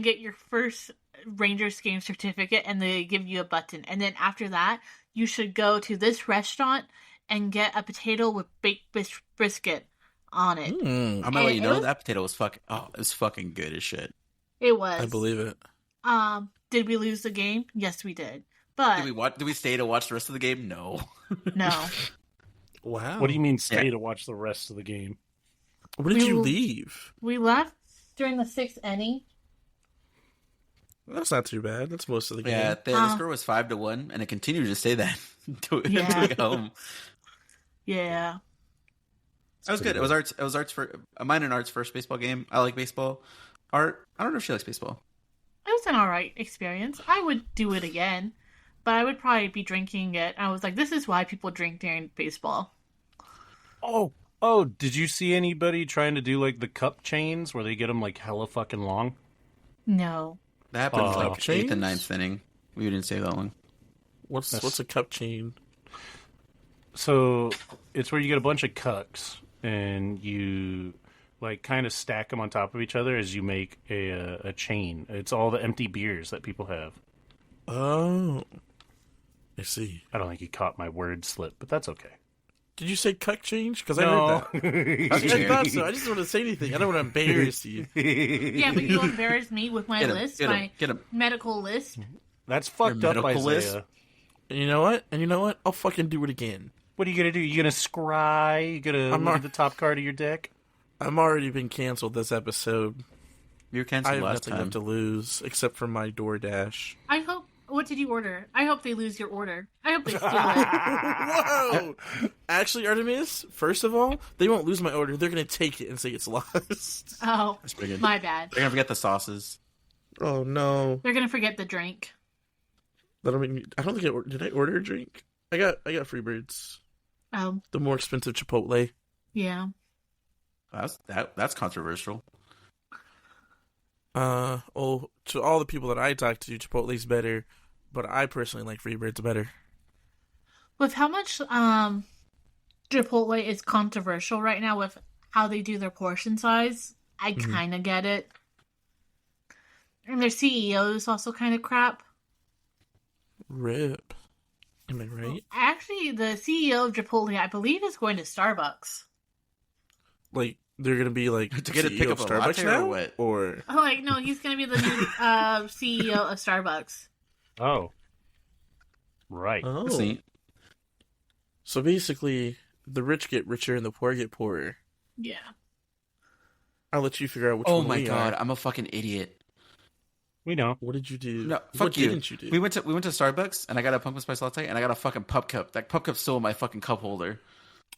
get your first Rangers game certificate, and they give you a button. And then after that, you should go to this restaurant and get a potato with baked brisket on it." Hmm, I'm gonna let you know It was- that potato was it was fucking good as shit. It was. I believe it. Did we lose the game? Yes, we did. But Did we stay to watch the rest of the game? No. no. Wow. What do you mean stay Yeah. to watch the rest of the game? When did you We- leave? We left during the 6th inning. That's not too bad. That's most of the game. Yeah, the score was 5-1, and it continued to stay that until Yeah. we got home. Yeah. That was good. It was arts. It was arts for mine and art's first baseball game. I like baseball. Art. I don't know if she likes baseball. It was an alright experience. I would do it again, but I would probably be drinking it. I was like, this is why people drink during baseball. Oh, did you see anybody trying to do like the cup chains where they get them like hella fucking long? No. That happened in like Chains? 8th and 9th inning. We didn't stay that long. What's a cup chain? So it's where you get a bunch of cucks and you like kind of stack them on top of each other as you make a chain. It's all the empty beers that people have. Oh, I see. I don't think you caught my word slip, but that's okay. Did you say cuck change? Because No. I heard that. I thought so. I just don't want to say anything. I don't want to embarrass you. Yeah, but you embarrass me with my list, my Get him. medical list. That's fucked Your up, medical Isaiah. list? And you know what? I'll fucking do it again. What are you gonna do? You gonna scry? You gonna look at the top card of your deck? I'm already been canceled this episode. You were I canceled have last nothing time. left to lose except for my DoorDash. I hope. What did you order? I hope they lose your order. I hope they steal it. Whoa! Actually, Artemis, first of all, they won't lose my order. They're gonna take it and say it's lost. Oh, That's pretty good. my bad. They're gonna forget the sauces. Oh no! They're gonna forget the drink. That'll make me. I don't think did I order a drink? I got Freebirds. Oh, The more expensive Chipotle. yeah. That's controversial. To all the people that I talk to, Chipotle's better, but I personally like Freebirds better. With how much Chipotle is controversial right now with how they do their portion size, I kind of get it. And their CEO is also kind of crap. Rip. Am I right? Actually, the CEO of Chipotle, I believe, is going to Starbucks. Like they're gonna be like To get a CEO pick of up a Starbucks latte or now, what? or Oh, like, no, he's going to be the new CEO of Starbucks. Oh, right. oh, That's neat. so basically, the rich get richer and the poor get poorer. Yeah. I'll let you figure out which Oh one my we god, are. I'm a fucking idiot. We know. What did you do? No, what fuck you. didn't you do? We went to Starbucks and I got a pumpkin spice latte and I got a fucking pup cup. That pup cup's still in my fucking cup holder.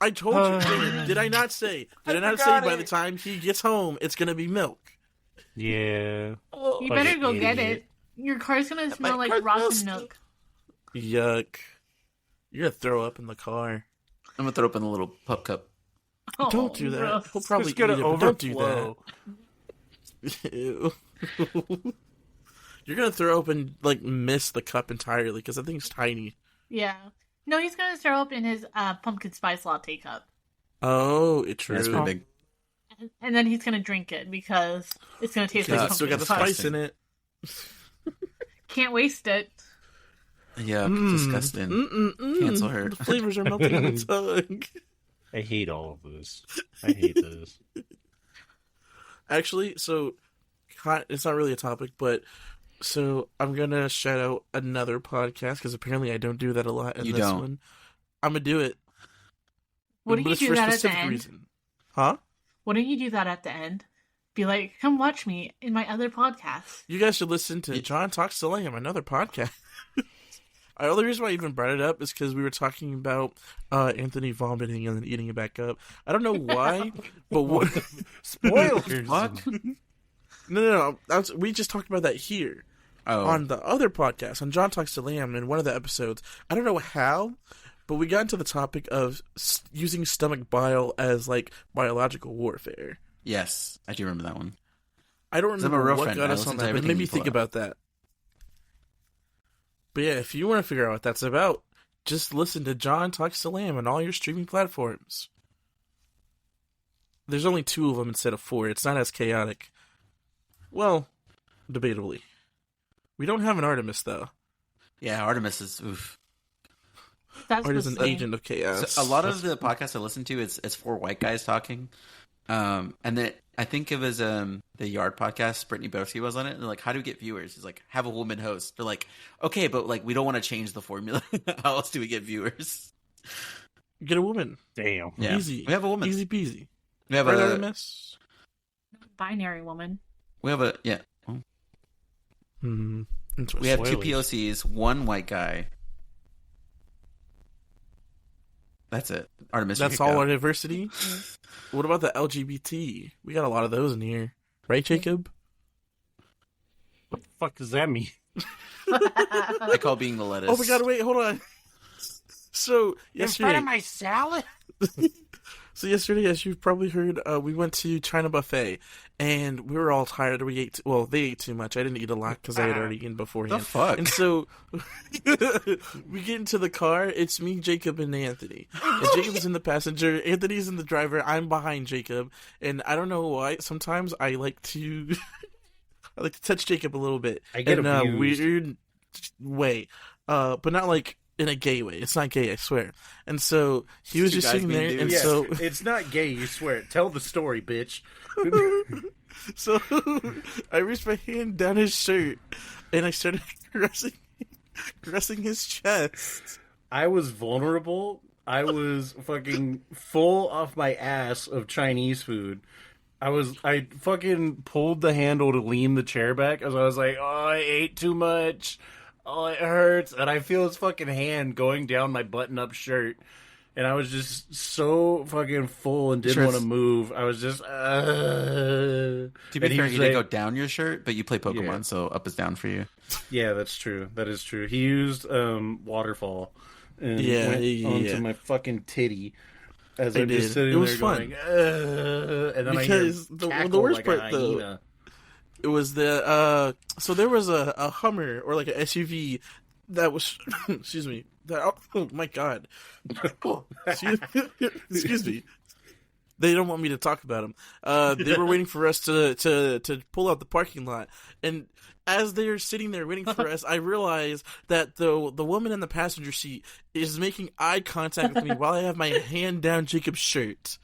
I told you. Did I not say? Did I not say forgot by it. the time he gets home, it's gonna be milk? Yeah. You Like better an go get idiot. it. Your car's going to smell like car's rotten nasty. milk. Yuck! You're gonna throw up in the car. I'm gonna throw up in the little pup cup. Oh, Don't do that. gross. He'll probably It's gonna eat it, but don't do overflow. that. Ew. You're gonna throw up and like miss the cup entirely because that thing's tiny. Yeah. No, he's going to throw up in his pumpkin spice latte cup. Oh, it's true. That's pretty big. And then he's going to drink it because it's going to taste like Because it's still pumpkin got the spice. spice in it. Can't waste it. Yeah, Mm. disgusting. Mm-mm-mm. Cancel her. The flavors are melting on the tongue. I hate all of this. I hate this. Actually, so it's not really a topic, but so I'm gonna shout out another podcast because apparently I don't do that a lot in You this don't. one. I'm gonna do it. Wouldn't but you it's do for a that at the specific end? reason. Huh? Wouldn't you do that at the end? Be like, come watch me in my other podcast. You guys should listen to John Talks to Lamb, another podcast. The only reason why I even brought it up is because we were talking about Anthony vomiting and then eating it back up. I don't know why, but what? Spoilers. What? No. We just talked about that here Oh, on the other podcast on John Talks to Lamb in one of the episodes. I don't know how, but we got into the topic of using stomach bile as like biological warfare. yes, I do remember that one. I don't 'Cause I'm a remember real what friend. got I us listen on to that, but it everything made me you pull think up. about that. But yeah, if you want to figure out what that's about, just listen to John Talks to Lamb on all your streaming platforms. There's only 2 of them instead of 4. It's not as chaotic. Well, debatably. We don't have an Artemis, though. Yeah, Artemis is oof. That's Art is the an same. agent of chaos. So a lot of the podcasts I listen to, it's 4 white guys talking. And then I think it was the Yard podcast. Brittany Bowski was on it. And they're like, "How do we get viewers?" He's like, "Have a woman host." They're like, "Okay, but like we don't want to change the formula. How else do we get viewers?" Get a woman. Damn. Yeah, Easy. we have a woman. Easy peasy. We have Right, a Artemis? Binary woman. yeah. Interesting. We have 2 Spoilers. POCs, 1 white guy. That's it. Artemis. That's all our diversity. What about the LGBT? We got a lot of those in here, right, Jacob? What the fuck does that mean? I call being the lettuce. Oh my god! Wait, hold on. So yesterday, In front of my salad? So yesterday, as you've probably heard, we went to China Buffet, and we were all tired. We ate, they ate too much. I didn't eat a lot because I had already eaten beforehand. The fuck? And so we get into the car. It's me, Jacob, and Anthony. And Jacob is in the passenger. Anthony's in the driver. I'm behind Jacob, and I don't know why. Sometimes I like to, I like to touch Jacob a little bit. I get in a abused. weird way, but not like in a gay way. It's not gay, I swear. And so he was Two just guys sitting being there, and dudes. so It's not gay, you swear. Tell the story, bitch. so I reached my hand down his shirt, and I started caressing his chest. I was vulnerable. I was fucking full off my ass of Chinese food. I fucking pulled the handle to lean the chair back as I was like, oh, I ate too much. Oh, it hurts. And I feel his fucking hand going down my button-up shirt. And I was just so fucking full and didn't want to move. I was just, To be And he fair, was you like- did go down your shirt, but you play Pokemon, Yeah. so up is down for you. Yeah, that's true. That is true. He used Waterfall and Yeah, went yeah. onto my fucking titty as It I'm just did. sitting It was there fun. going, and then Because I hear the cackle worst like part, a though, hyena. It was so there was a Hummer or like an SUV that was excuse me. Oh my god. Excuse me. They don't want me to talk about them. They were waiting for us to pull out the parking lot, and as they're sitting there waiting for us, I realize that the woman in the passenger seat is making eye contact with me while I have my hand down Jacob's shirt,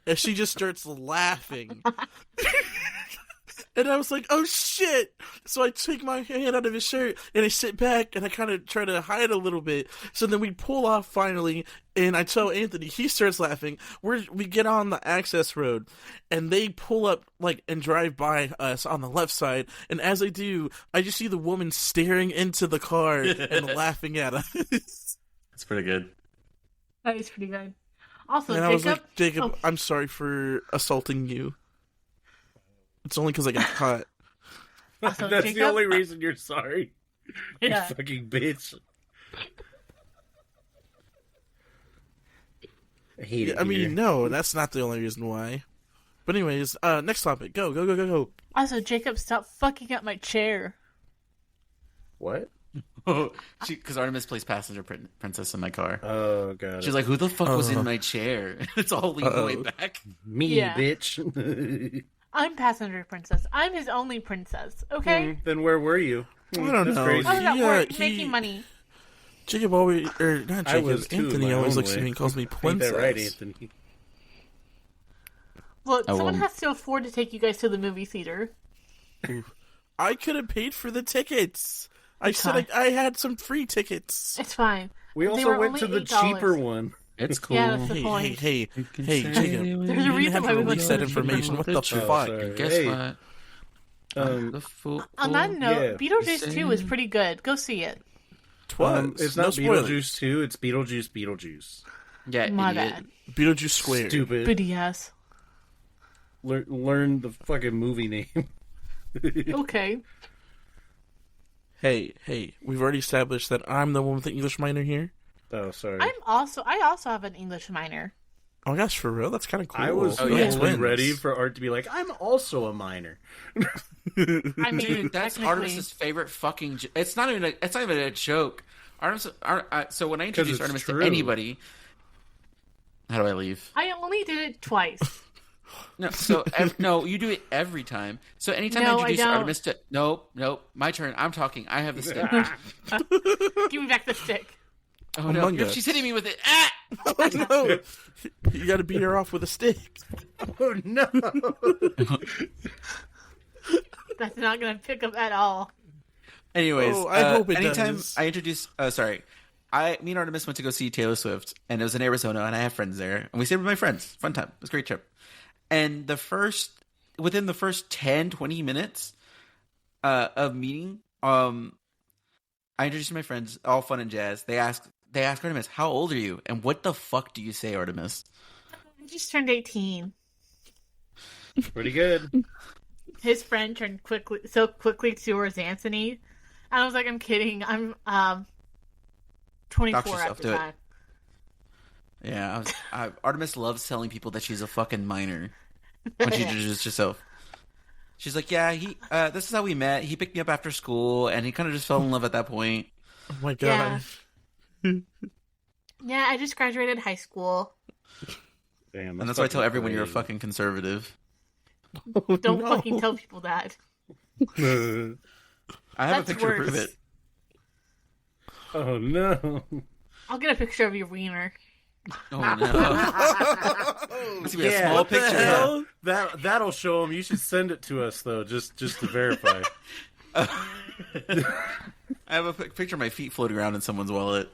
and she just starts laughing. And I was like, oh shit! So I take my hand out of his shirt and I sit back and I kind of try to hide a little bit. So then we pull off finally, and I tell Anthony, he starts laughing. We get on the access road, and they pull up and drive by us on the left side. And as they do, I just see the woman staring into the car and laughing at us. That's pretty good. That is pretty good. Also, And Jacob. I was like, Jacob, Oh. I'm sorry for assaulting you. It's only because I got caught. Also, That's Jacob, the only reason you're sorry. Yeah. You fucking bitch. I hate it. I mean, here. no, that's not the only reason why. But anyways, next topic. Go. Also, Jacob, stop fucking up my chair. What? Because Artemis plays passenger princess in my car. Oh god. She's like, who the fuck was in my chair? It's all leaning way back. me, Yeah. bitch. I'm passenger princess. I'm his only princess. Okay. Then where were you? I don't That's know. crazy. I was at He, work making money. Jacob always, or not I Jacob, was too, Anthony my always own looks at way. me and calls me Ain't princess. that right, Anthony? Look, Oh, someone well. has to afford to take you guys to the movie theater. I could have paid for the tickets. I said fine. I had some free tickets. It's fine. We They also were went to only the $8. cheaper one. It's cool. Yeah, that's the Hey, point. hey, Jacob. There's a You reason have why to we went release to that the information. What the cheaper one. fuck? sorry. Guess Hey. what? The fool. On that note, yeah. Beetlejuice 2 is pretty good. Go see it. Twas. It's no not spoilers. Beetlejuice 2, it's Beetlejuice. Yeah, My idiot. bad. Beetlejuice Square. Stupid. Biddy ass. Learn the fucking movie name. Okay. Hey, we've already established that I'm the one with the English minor here. Oh, sorry. I also have an English minor. Oh my gosh, for real? That's kind of cool. I was Oh, Go yeah. ahead, totally twins. ready for Art to be like, I'm also a minor. I mean, Dude, that's technically- Artemis's favorite fucking. It's not even a joke. Artemis. So when I introduced it's Artemis true. to anybody, how do I leave? I only did it twice. No, so no, you do it every time. So anytime No, I I introduce don't. Artemis to nope, my turn. I'm talking. I have the stick. Give me back the stick. Oh no, Among Us. she's hitting me with it. Ah! Oh no! You got to beat her off with a stick. Oh, no. That's not going to pick up at all. Anyways, Oh, I hope it anytime does. I introduce, me and Artemis went to go see Taylor Swift, and it was in Arizona, and I have friends there, and we stayed with my friends. Fun time. It was a great trip. And within the first 10, 20 minutes of meeting, I introduced my friends, all fun and jazz. They asked they ask Artemis, "How old are you?" And what the fuck do you say, Artemis? I just turned 18. Pretty good. His friend turned so quickly towards Anthony. And I was like, I'm kidding. I'm 24 at the time. Yeah, Artemis loves telling people that she's a fucking minor when she introduces herself. She's like, yeah, this is how we met. He picked me up after school, and he kind of just fell in love at that point. Oh my god. Yeah, I just graduated high school. Damn, and that's why I tell everyone you're a fucking conservative. Oh, Don't no. fucking tell people that. I have That's a picture to worse. prove it. Oh no. I'll get a picture of your wiener. Oh no! Let's see, a small what the picture. hell? That'll show him. You should send it to us though, just to verify. I have a picture of my feet floating around in someone's wallet.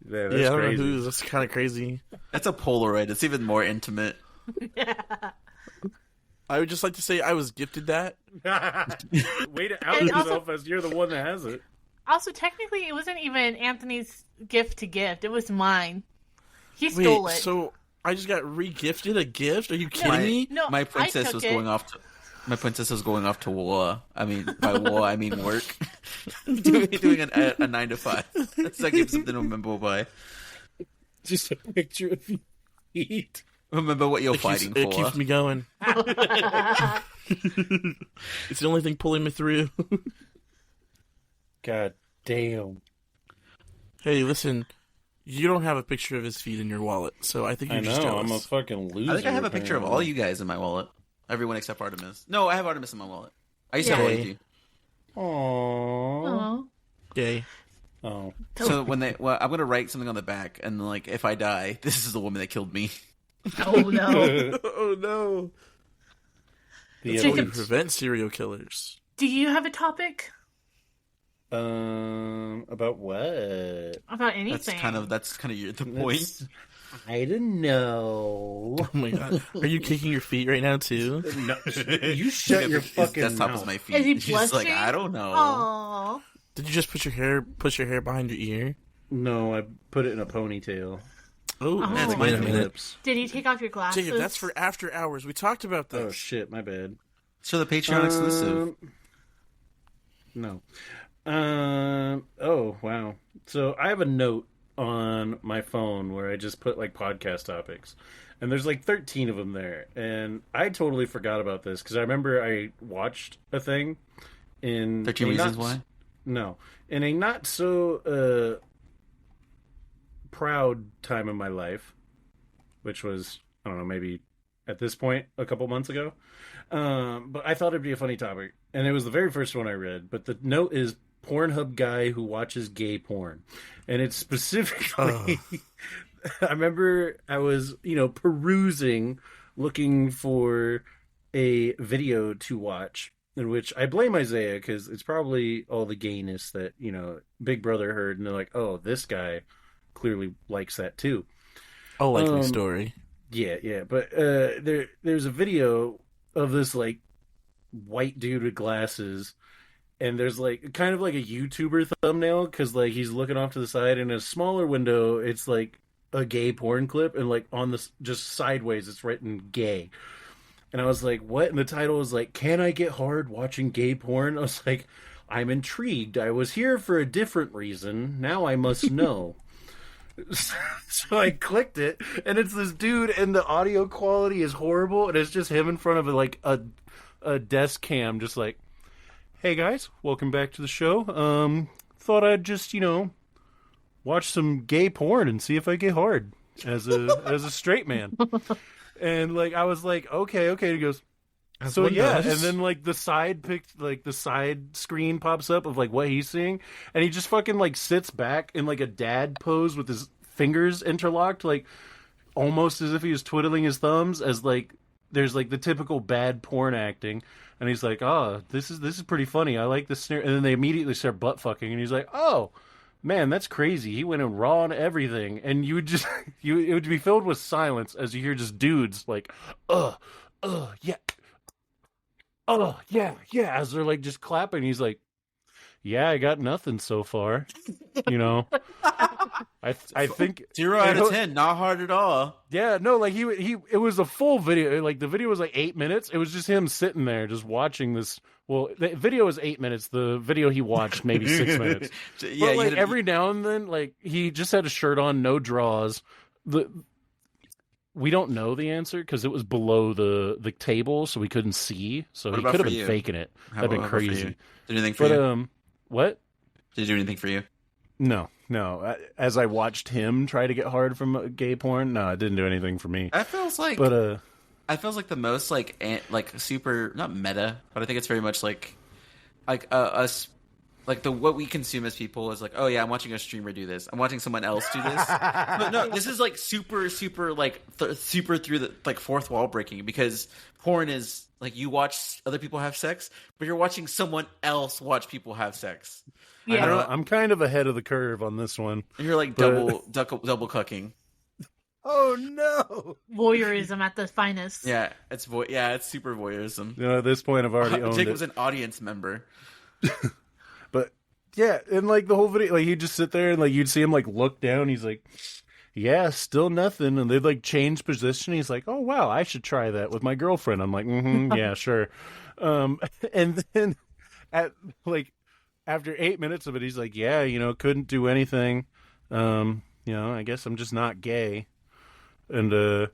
Yeah, that's Yeah, I don't crazy. know who. That's kind of crazy. It's a Polaroid. It's even more intimate. I would just like to say I was gifted that. Way to out And yourself as you're the one that has it. Also, technically, it wasn't even Anthony's gift to gift. It was mine. He stole Wait, it. so I just got re-gifted a gift? Are you kidding me? No, My I princess took was it. going off to. My princess was going off to war. I mean, by war, I mean work. doing a 9 to 5. That's like something to remember by. Just a picture of your feet. Remember what you're fighting It for. keeps me going. It's the only thing pulling me through. God damn. Hey, listen. You don't have a picture of his feet in your wallet, so I think I you're just know, jealous. I'm a fucking loser. I think I have a picture of all apparently. you guys in my wallet. Everyone except Artemis. No, I have Artemis in my wallet. I used to have all of you. Aww. Aw. Yay. Oh. So I'm gonna write something on the back, and like, if I die, this is the woman that killed me. Oh, no. Oh no. The That's Jacob- how we prevent serial killers. Do you have a topic About what? about anything? That's kind of the point. That's- I don't know. Oh my god. Are you kicking your feet right now too? No, you shut your His fucking desktop mouth. is my feet. Is he She's like, blushing? I don't know. Aww. Did you just push your hair behind your ear? No, I put it in a ponytail. Oh, That's wait my a minute. Lips. Did you take off your glasses? Jacob, that's for after hours. We talked about this. Oh shit, my bad. So the Patreon exclusive. No. Oh wow. So I have a note on my phone where I just put like podcast topics, and there's like 13 of them there, and I totally forgot about this because I remember I watched a thing in 13 a Reasons not- Why? No, in a not so proud time in my life, which was, I don't know, maybe at this point a couple months ago. But I thought it'd be a funny topic, and it was the very first one I read. But the note is Pornhub guy who watches gay porn, and it's specifically. I remember I was, perusing, looking for a video to watch, in which I blame Isaiah because it's probably all the gayness that Big Brother heard, and they're like, "Oh, this guy clearly likes that too." Oh, likely story. Yeah. But there's a video of this like white dude with glasses, and there's like kind of like a YouTuber thumbnail because like he's looking off to the side, and in a smaller window, it's like a gay porn clip, and like on this just sideways, it's written "gay." And I was like, what? And the title was like, "Can I get hard watching gay porn?" I was like, I'm intrigued. I was here for a different reason. Now I must know. So I clicked it, and it's this dude, and the audio quality is horrible, and it's just him in front of like a desk cam, just like, "Hey guys, welcome back to the show. Thought I'd just, watch some gay porn and see if I get hard as a straight man." And like I was like, okay. He goes, As so one yeah, does. and then like the side screen pops up of like what he's seeing, and he just fucking like sits back in like a dad pose with his fingers interlocked, like almost as if he was twiddling his thumbs, as like there's like the typical bad porn acting, and he's like, "Oh, this is pretty funny. I like this snare." And then they immediately start butt fucking, and he's like, "Oh, man, that's crazy. He went in raw on everything." And you would just it would be filled with silence as you hear just dudes like, yeah. Oh, yeah, as they're like just clapping. He's like, "Yeah, I got nothing so far." I think 0 out of 10, not hard at all. Yeah, no, like it was a full video. Like the video was like 8 minutes. It was just him sitting there just watching this. Well, the video was 8 minutes. The video he watched maybe 6 minutes. Yeah, but like every now and then, like he just had a shirt on, no draws. We don't know the answer because it was below the table, so we couldn't see. So he could have been faking it. That'd been crazy. Did anything for you? What? Did he do anything for you? No. As I watched him try to get hard from gay porn, no, it didn't do anything for me. That feels like, I feels like the most like super, not meta, but I think it's very much like us, like what we consume as people is like, oh yeah, I'm watching a streamer do this. I'm watching someone else do this. But no, this is like super like super through the like fourth wall breaking, because porn is like you watch other people have sex, but you're watching someone else watch people have sex. Yeah, I'm kind of ahead of the curve on this one. And you're like double cucking. Oh no! Voyeurism at the finest. Yeah, it's super voyeurism. At this point, I've already owned Jacob's it. an audience member. But yeah, and like the whole video, like he'd just sit there and like you'd see him like look down. He's like, "Yeah, still nothing." And they'd like change position. He's like, "Oh wow, I should try that with my girlfriend." I'm like, "Yeah, sure." And then after 8 minutes of it, he's like, "Yeah, couldn't do anything. I guess I'm just not gay." And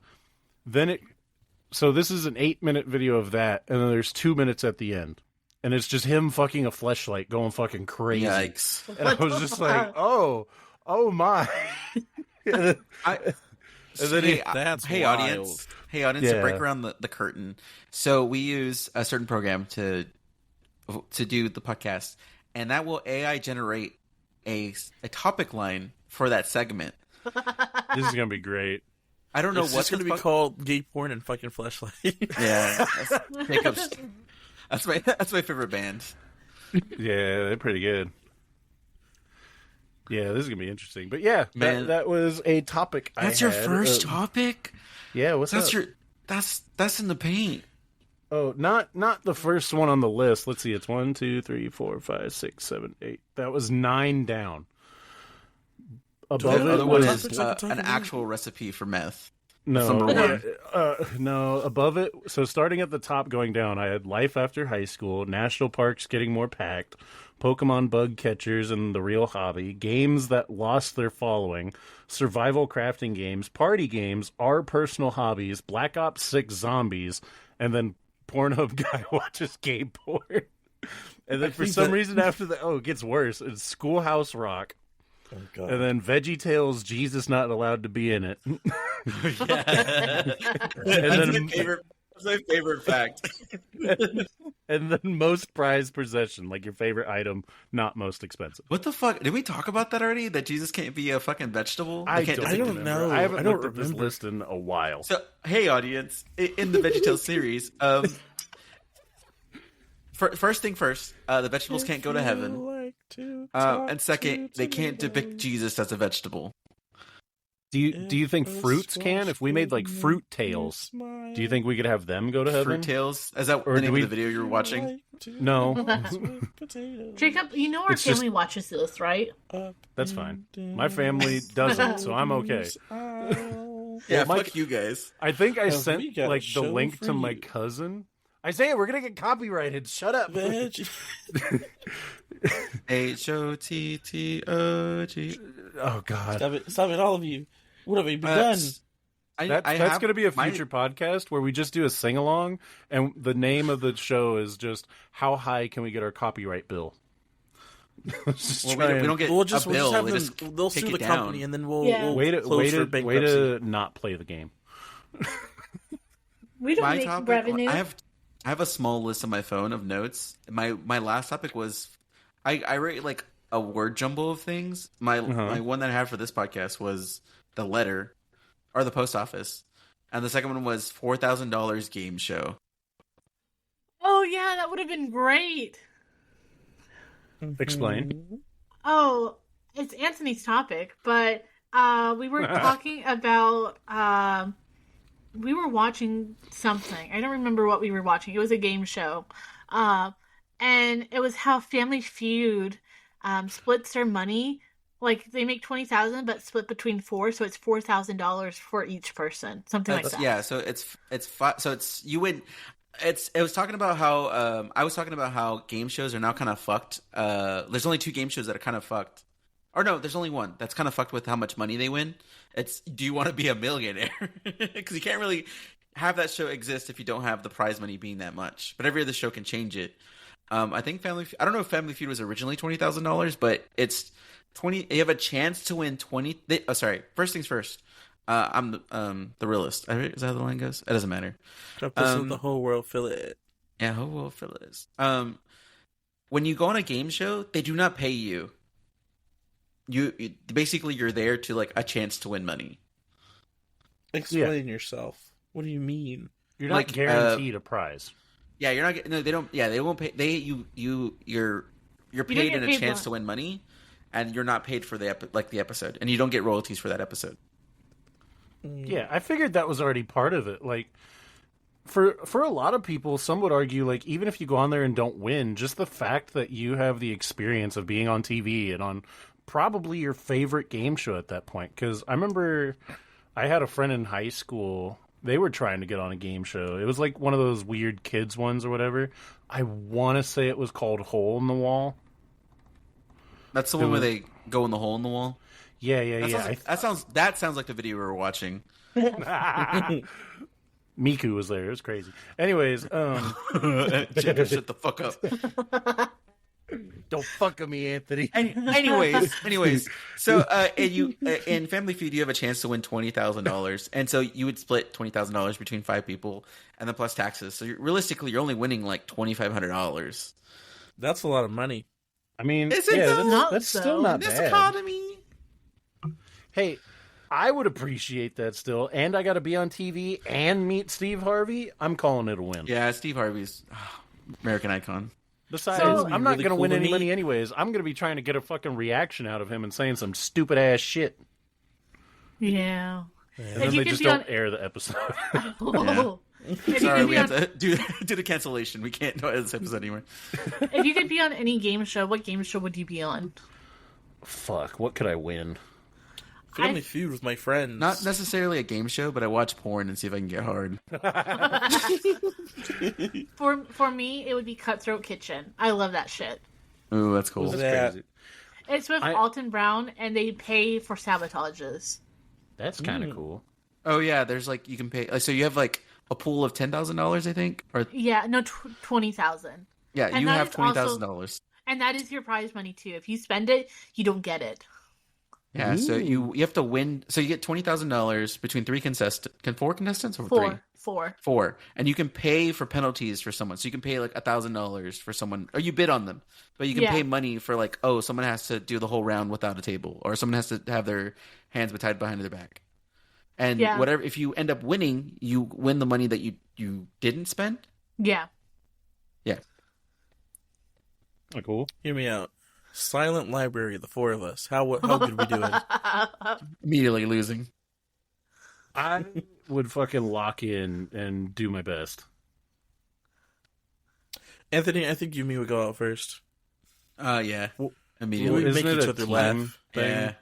so this is an 8-minute video of that, and then there's 2 minutes at the end, and it's just him fucking a fleshlight going fucking crazy. Yikes! And I was just like, oh my. Hey, wild. audience, to break around the curtain. So we use a certain program to do the podcast, and that will AI generate a topic line for that segment. This is gonna be great. I don't know what's going to be called gay porn and fucking fleshlight. Yeah, that's my favorite band. Yeah, they're pretty good. Yeah, this is gonna be interesting. But yeah, man, that was a topic. That's your first topic. Yeah, what's that's up? That's in the paint. Oh, not the first one on the list. Let's see, it's 1, 2, 3, 4, 5, 6, 7, 8. That was 9 down. Above The other it one was is an actual recipe for meth. No, no. Above it, so starting at the top, going down, I had Life After High School, National Parks Getting More Packed, Pokemon Bug Catchers and the Real Hobby, Games That Lost Their Following, Survival Crafting Games, Party Games, Our Personal Hobbies, Black Ops 6 Zombies, and then Pornhub Guy Watches Gay Porn. And then for some reason after that, it gets worse. It's Schoolhouse Rock. Oh, God. And then VeggieTales, Jesus Not Allowed to Be in It. Yeah. That's my favorite fact. And then Most Prized Possession, like your favorite item, not most expensive. What the fuck? Did we talk about that already? That Jesus can't be a fucking vegetable? I don't know. I haven't looked at this remember. list in a while. So, hey, audience, in the VeggieTales series, first thing first, the vegetables can't go to heaven. And second, they can't depict Jesus as a vegetable. Do you think fruits can? If we made like fruit tails, do you think we could have them go to heaven? Fruit tails? Is that the name of the video you were watching? No. Jacob, our family watches this, right? That's fine. My family doesn't, so I'm okay. Yeah, fuck you guys. I think I sent like the link to my cousin. Isaiah, we're gonna get copyrighted. Shut up. HOTTOG. Oh God! Stop it, all of you. What have we begun? That's going to be a future podcast where we just do a sing along, and the name of the show is just "How high can we get our copyright bill?" We don't get a bill. They'll sue the company, and then we'll way close for bankruptcy. to not play the game. We don't make revenue. I have a small list on my phone of notes. My last topic was I write like a word jumble of things. My one that I had for this podcast was the letter or the post office, and the second one was $4,000 game show. Oh yeah, that would have been great. Explain. Oh, it's Anthony's topic, but we were talking about we were watching something. I don't remember what we were watching. It was a game show. And it was how Family Feud splits their money Like they make $20,000, but split between four, so it's $4,000 for each person, something like that. Yeah, so it's you would. It was talking about how I was talking about how game shows are now kind of fucked. There's only 2 game shows that are kind of fucked. Or no, there's only one that's kind of fucked with how much money they win. It's Do You Want to Be a Millionaire? Because you can't really have that show exist if you don't have the prize money being that much. But every other show can change it. I think I don't know if Family Feud was originally $20,000, but it's 20. You have a chance to win 20. First things first. I'm the realist. Is that how the line goes? It doesn't matter. The whole world fill it. Yeah, whole world fill it. When you go on a game show, they do not pay you. You basically you're there to like a chance to win money. Explain yourself. What do you mean? You're not guaranteed a prize. Yeah, you're not. No, they don't. Yeah, they won't pay. You're paid in a chance to win money, and you're not paid for the episode, and you don't get royalties for that episode. Yeah, I figured that was already part of it. Like, for a lot of people, some would argue, like, even if you go on there and don't win, just the fact that you have the experience of being on TV and on probably your favorite game show at that point. Because I remember I had a friend in high school. They were trying to get on a game show. It was like one of those weird kids ones or whatever. I want to say it was called Hole in the Wall. That's the one where they go in the hole in the wall? Yeah. That sounds like the video we were watching. Miku was there. It was crazy. Anyways, shut the fuck up. Don't fuck with me, Anthony. Anyways. So, in Family Feud, you have a chance to win $20,000, and so you would split $20,000 between 5 people, and then plus taxes. So realistically, you're only winning like $2,500. That's a lot of money. I mean, that's still not this bad. Economy. Hey, I would appreciate that still, and I got to be on TV and meet Steve Harvey. I'm calling it a win. Yeah, Steve Harvey's American icon. Besides, I'm not going to win any money anyways. I'm going to be trying to get a fucking reaction out of him and saying some stupid ass shit. Yeah. And then they just don't air the episode. Sorry, we have to do the cancellation. We can't do this episode anymore. If you could be on any game show, what game show would you be on? Fuck, what could I win? Family Feud with my friends. Not necessarily a game show, but I watch porn and see if I can get hard. For me, it would be Cutthroat Kitchen. I love that shit. Ooh, that's cool. That's crazy. It's with Alton Brown, and they pay for sabotages. That's kind of cool. Oh yeah, there's like you can pay. So you have like a pool of $10,000, I think, or yeah, no, 20,000. Yeah, and you have $20,000, and that is your prize money too. If you spend it, you don't get it. Yeah, so you have to win. So you get $20,000 between 4 contestants or 3? Four, and you can pay for penalties for someone. So you can pay like $1,000 for someone, or you bid on them, but you can pay money for like, oh, someone has to do the whole round without a table, or someone has to have their hands tied behind their back. And whatever, if you end up winning, you win the money that you didn't spend. Yeah. Yeah. Oh, cool. Hear me out. Silent Library, the 4 of us. How good we doing? Immediately losing. I would fucking lock in and do my best. Anthony, I think you and me would go out first. Yeah. Immediately. We'd make each other laugh. Yeah.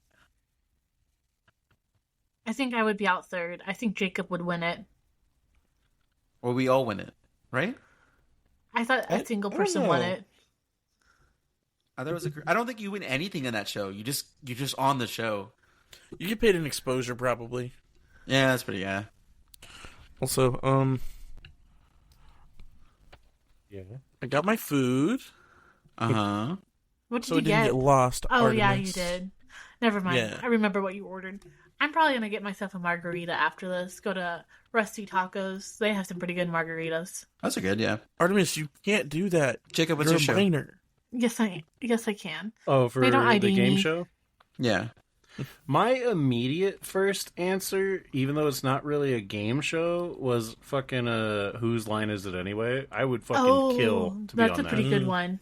I think I would be out third. I think Jacob would win it. Well, we all win it, right? I thought a single person won it. I don't think you win anything in that show. You're just on the show. You get paid in exposure, probably. Yeah, that's pretty. Yeah. Also, yeah, I got my food. What did so you I didn't get? get lost. Oh Artemis. yeah, you did. Never mind. Yeah. I remember what you ordered. I'm probably gonna get myself a margarita after this. Go to Rusty Tacos. They have some pretty good margaritas. Those are good. Yeah. Artemis, you can't do that. Jacob, what's You're your show? a minor. Yes, I can. Oh, for They don't the ID game me. show? Yeah. My immediate first answer, even though it's not really a game show, was fucking Whose Line Is It Anyway? I would fucking kill to be on that. That's a pretty good one.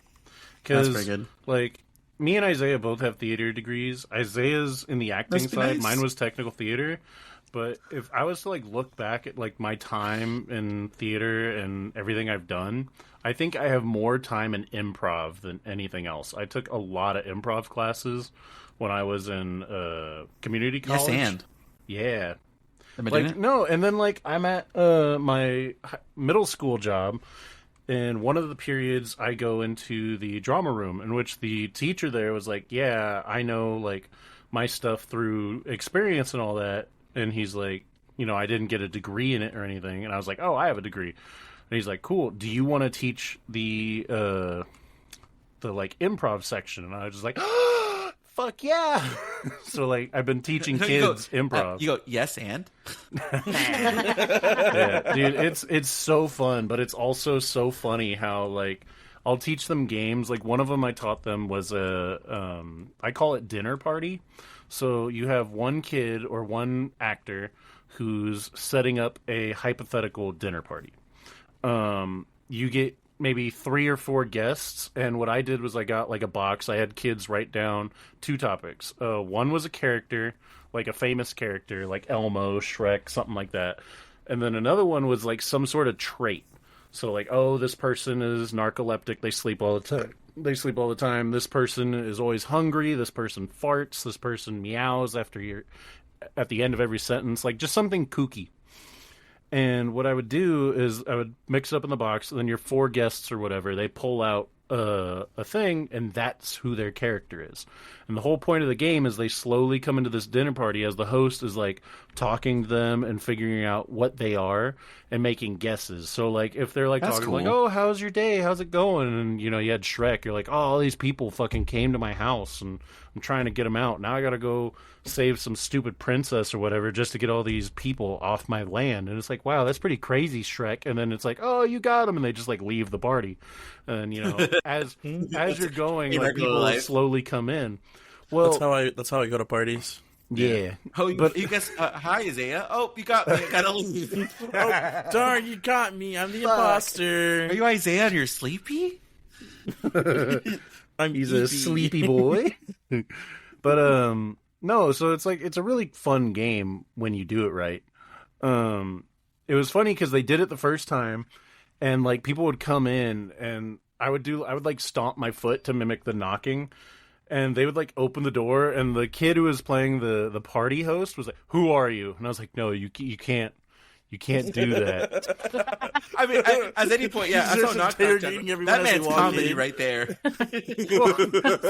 That's pretty good. Like, me and Isaiah both have theater degrees. Isaiah's in the acting side. Nice. Mine was technical theater. But if I was to like look back at like my time in theater and everything I've done, I think I have more time in improv than anything else. I took a lot of improv classes when I was in community college. Yes, and yeah, am I doing it? no, and then I'm at my middle school job. In one of the periods, I go into the drama room, in which the teacher there was like, "Yeah, I know my stuff through experience and all that." And he's like, I didn't get a degree in it or anything. And I was like, "Oh, I have a degree." And he's like, "Cool. Do you want to teach the improv section?" And I was just like, "Fuck yeah!" So I've been teaching kids improv. You go, yes, and Yeah, dude, it's so fun, but it's also so funny how I'll teach them games. One of them I taught them was I call it dinner party. So you have one kid or one actor who's setting up a hypothetical dinner party. You get maybe 3 or 4 guests, and what I did was I got a box. I had kids write down 2 topics. One was a character, a famous character, like Elmo, Shrek, something like that. And then another one was some sort of trait. So oh, this person is narcoleptic, they sleep all the time. This person is always hungry, this person farts, this person meows at the end of every sentence, just something kooky. And what I would do is I would mix it up in the box, and then your 4 guests or whatever, they pull out a thing, and that's who their character is. And the whole point of the game is they slowly come into this dinner party as the host is talking to them and figuring out what they are and making guesses. So if they're That's talking cool. "Oh, how's your day? How's it going?" And you had Shrek, you're like, "Oh, all these people fucking came to my house and I'm trying to get them out. Now I gotta go save some stupid princess or whatever just to get all these people off my land." And it's wow, that's pretty crazy, Shrek. And then it's "Oh, you got them," and they just leave the party. And as you're going, people life. slowly come in. Well, That's how I go to parties. yeah. Oh, But- you guys, hi, Isaiah. Oh, you got me. I gotta leave. Oh, darn, you got me. I'm the imposter. Are you Isaiah and you're sleepy? He's a sleepy boy. But no, so it's a really fun game when you do it right. It was funny because they did it the first time, and people would come in, and I would stomp my foot to mimic the knocking, and they would open the door, and the kid who was playing the party host was like, "Who are you?" And I was like, "No, you can't do that." I mean, at any point, yeah, I saw knock interrogating everyone That as they man's walk comedy in. right there.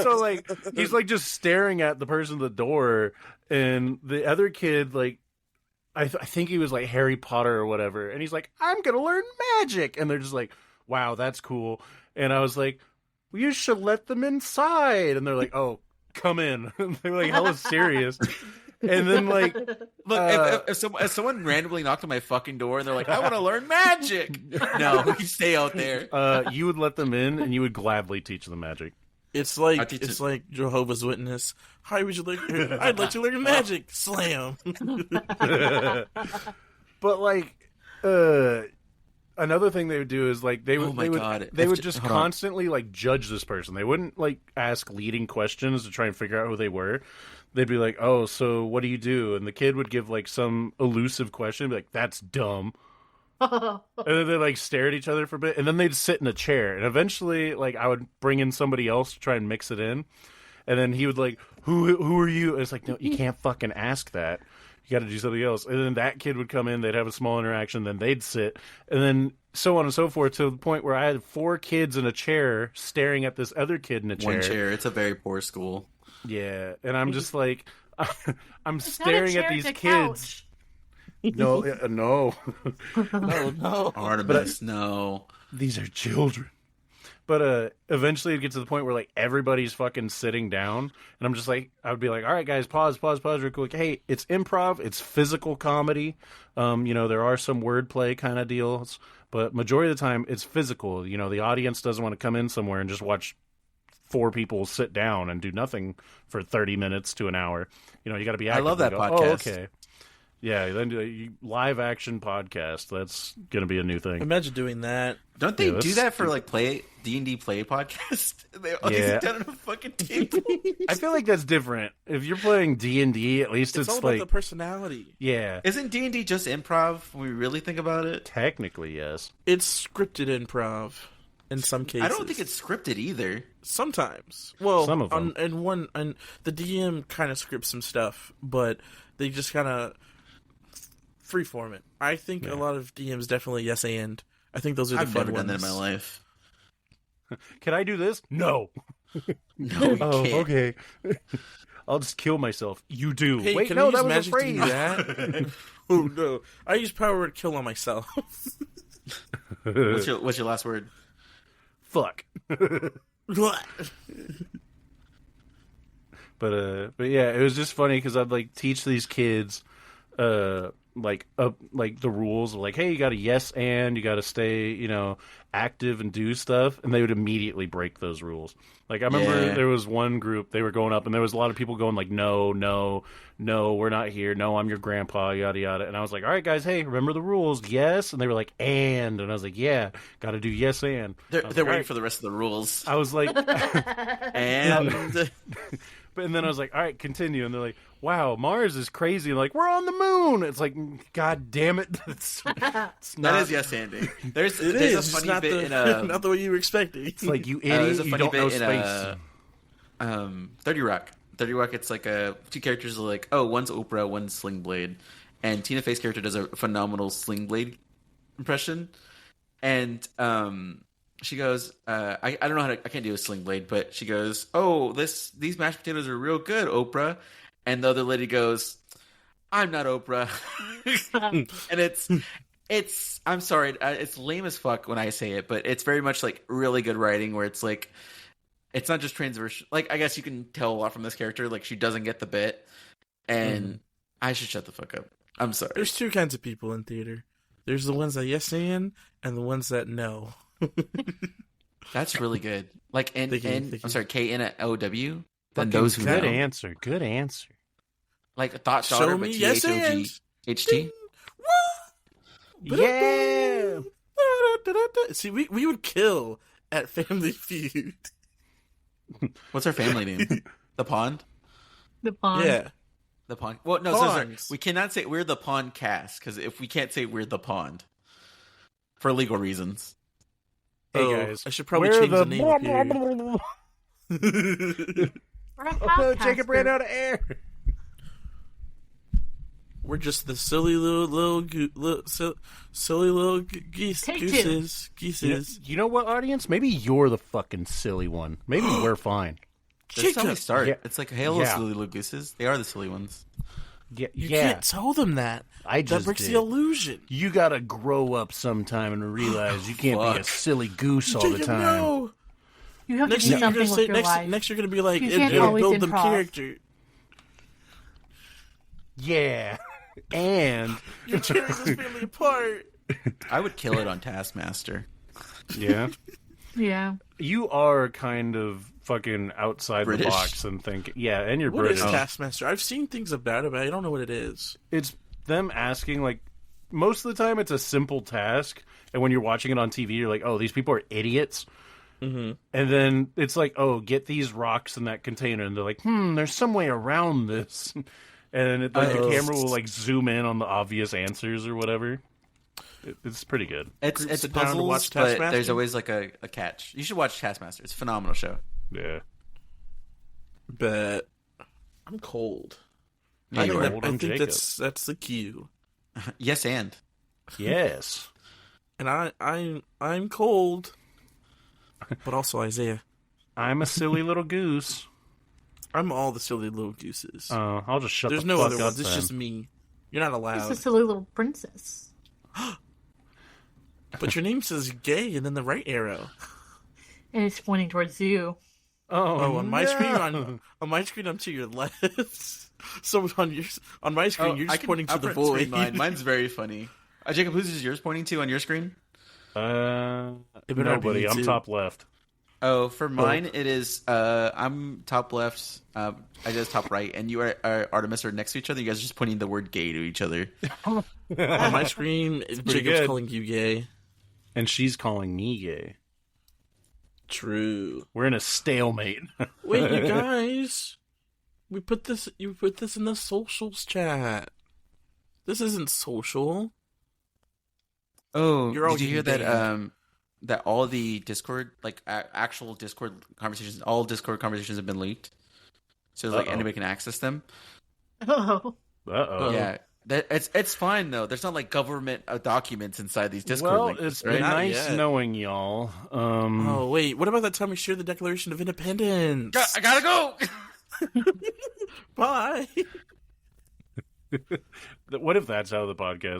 So he's just staring at the person at the door, and the other kid I think he was Harry Potter or whatever, and he's like, "I'm gonna learn magic," and they're just like, "Wow, that's cool." And I was like, "Well, you should let them inside," and they're like, "Oh, come in." And they're hella serious. And then Look, if someone randomly knocked on my fucking door and they're like, "I want to learn magic," no, you stay out there. you would let them in, and you would gladly teach them magic. It's I teach it's it. like Jehovah's Witness. Hi, would you like? I'd like to learn magic. Slam. But another thing they would do is they would Oh my God. they would Hold just on. constantly judge this person. They wouldn't ask leading questions to try and figure out who they were. They'd be like, "Oh, so what do you do?" And the kid would give some elusive question, and be like, "That's dumb." And then they stare at each other for a bit, and then they'd sit in a chair. And eventually, I would bring in somebody else to try and mix it in, and then he would who are you? And it's no, you can't fucking ask that. You got to do something else. And then that kid would come in, they'd have a small interaction, then they'd sit, and then so on and so forth, to the point where I had 4 kids in a chair staring at this other kid in a chair. One chair. It's a very poor school. Yeah, and I'm just I'm It's staring not a at chair, these it's a kids. couch. No, no. Oh no. Artemis, no. These are children. But eventually it gets to the point where everybody's fucking sitting down, and I'm just I would be like, "All right, guys, pause real quick. Hey, it's improv, it's physical comedy. There are some wordplay kind of deals, but majority of the time it's physical. The audience doesn't want to come in somewhere and just watch 4 people sit down and do nothing for 30 minutes to an hour. You got to be active. I love that and podcast. Oh, okay. Yeah, then live action podcast. That's going to be a new thing. Imagine doing that. Don't they Yeah, do that's that for D&D play podcast? They always Yeah. sit down at a fucking table. I feel like that's different. If you're playing D&D, at least It's all about the personality. yeah, Isn't D&D just improv when we really think about it? technically yes. It's scripted improv. in some cases. I don't think it's scripted either. Sometimes. Well, Some of them. And the DM kind of scripts some stuff, but they just kind of freeform it. I think a lot of DMs definitely yes and. I think those are the I've fun never done ones. that in my life. Can I do this? No. No, you Oh, can't. okay. I'll just kill myself. You do. Hey, Wait, can no, I use that was a magic to phrase. do that? Oh no! I use power word kill on myself. What's your last word? Fuck. What? But yeah, it was just funny because I'd like teach these kids, like the rules of like, hey, you got to yes and you got to stay, active and do stuff, and they would immediately break those rules. Like I remember there was one group, they were going up, and there was a lot of people going like, no, we're not here. No, I'm your grandpa, yada yada. And I was like, all right, guys, hey, remember the rules? Yes. And they were like, and I was like, yeah, got to do yes and. They're like, waiting right. for the rest of the rules. I was like, And and then I was like, all right, continue. And they're like, wow, Mars is crazy. Like, we're on the moon. It's like, God damn it. It's that not. is yes anding. There's It a is just funny not bit the in not the way you were expecting. It's like, you there's idiot, a you funny don't know bit in space. 30 Rock. 30 Rock, it's like two characters are like, oh, one's Oprah, one's Sling Blade. And Tina Fey's character does a phenomenal Sling Blade impression. And she goes, I don't know I can't do a Sling Blade, but she goes, oh, these mashed potatoes are real good, Oprah. And the other lady goes, I'm not Oprah. And it's I'm sorry, it's lame as fuck when I say it, but it's very much like really good writing where it's like, it's not just transversion. Like, I guess you can tell a lot from this character. Like, she doesn't get the bit. And I should shut the fuck up. I'm sorry. There's two kinds of people in theater. There's the ones that yes and the ones that no. That's really good. Like, Thank you. I'm sorry, KNOW? Then Fucking those who good know. answer. Good answer. Like a thought Show daughter, me but yes THOGHT. Yeah. See, we would kill at Family Feud. What's our family name? The Pond? The pond. Yeah. The Pond. Well, no, sorry. Ponds. We cannot say we're the Pondcast, because if we can't say we're the Pond. For legal reasons. Hey, Oh, guys. I should probably we're change the name up here. We're a Oh, no, podcast Jacob ran group. out of air. We're just the silly little geese, Take two. geeses. You know what, audience? Maybe you're the fucking silly one. Maybe we're fine. That's how we Jacob, start. Yeah. It's like, hey, hello, Yeah. silly little gooses. They are the silly ones. Yeah, you yeah. can't tell them that. I That just breaks did. the illusion. You gotta grow up sometime and realize you can't be a Fuck. silly goose all the Jacob, time. no. You have to Next do thing you're something gonna with say, your life. next you're gonna be like, You it'll can't always build them improv. character. Yeah. And You're tearing this family apart. I would kill it on Taskmaster. yeah, Yeah. you are kind of fucking outside British. the box and think, yeah, and you're What British. is Taskmaster? I've seen things about it, but I don't know what it is. It's them asking, like, most of the time it's a simple task, and when you're watching it on TV, you're like, oh, these people are idiots. Mm-hmm. And then it's like, oh, get these rocks in that container, and they're like, there's some way around this. And the camera will like zoom in on the obvious answers or whatever. It's pretty good. It's sit down to puzzles, watch but Taskmaster? there's always like a catch. You should watch Taskmaster. It's a phenomenal show. Yeah. But I'm cold. Yeah, you are. I'm Jacob. that's the cue. Yes, and. Yes. And I'm cold. But also Isaiah. I'm a silly little goose. I'm all the silly little gooses. I'll just shut There's the no fuck other up ones. It's then. just me. You're not It's allowed. a silly little princess. But your name says gay and then the right arrow. And it's pointing towards you. Oh, on my no. screen, on my screen, I'm to your left. So on my screen, you're just pointing to the void. Mine's very funny. Jacob, who's yours pointing to on your screen? It better not be Nobody. you I'm too. top left. Oh, for mine, it is. I'm top left. I just top right, and you are Artemis are next to each other. You guys are just pointing the word "gay" to each other. On my screen, pretty Jacob's good. calling you gay. And she's calling me gay. True. We're in a stalemate. Wait, you guys. You put this in the socials chat. This isn't social. Oh, You're all did you hear getting that? that all the Discord, like actual Discord conversations, all Discord conversations have been leaked, so like anybody can access them. Oh. Uh-oh. Yeah, it's fine though. There's not like government documents inside these Discord Well, links. it's right? been Not nice yet. knowing y'all. Oh wait, what about that time we shared the Declaration of Independence? I gotta go. Bye. What if that's how the podcast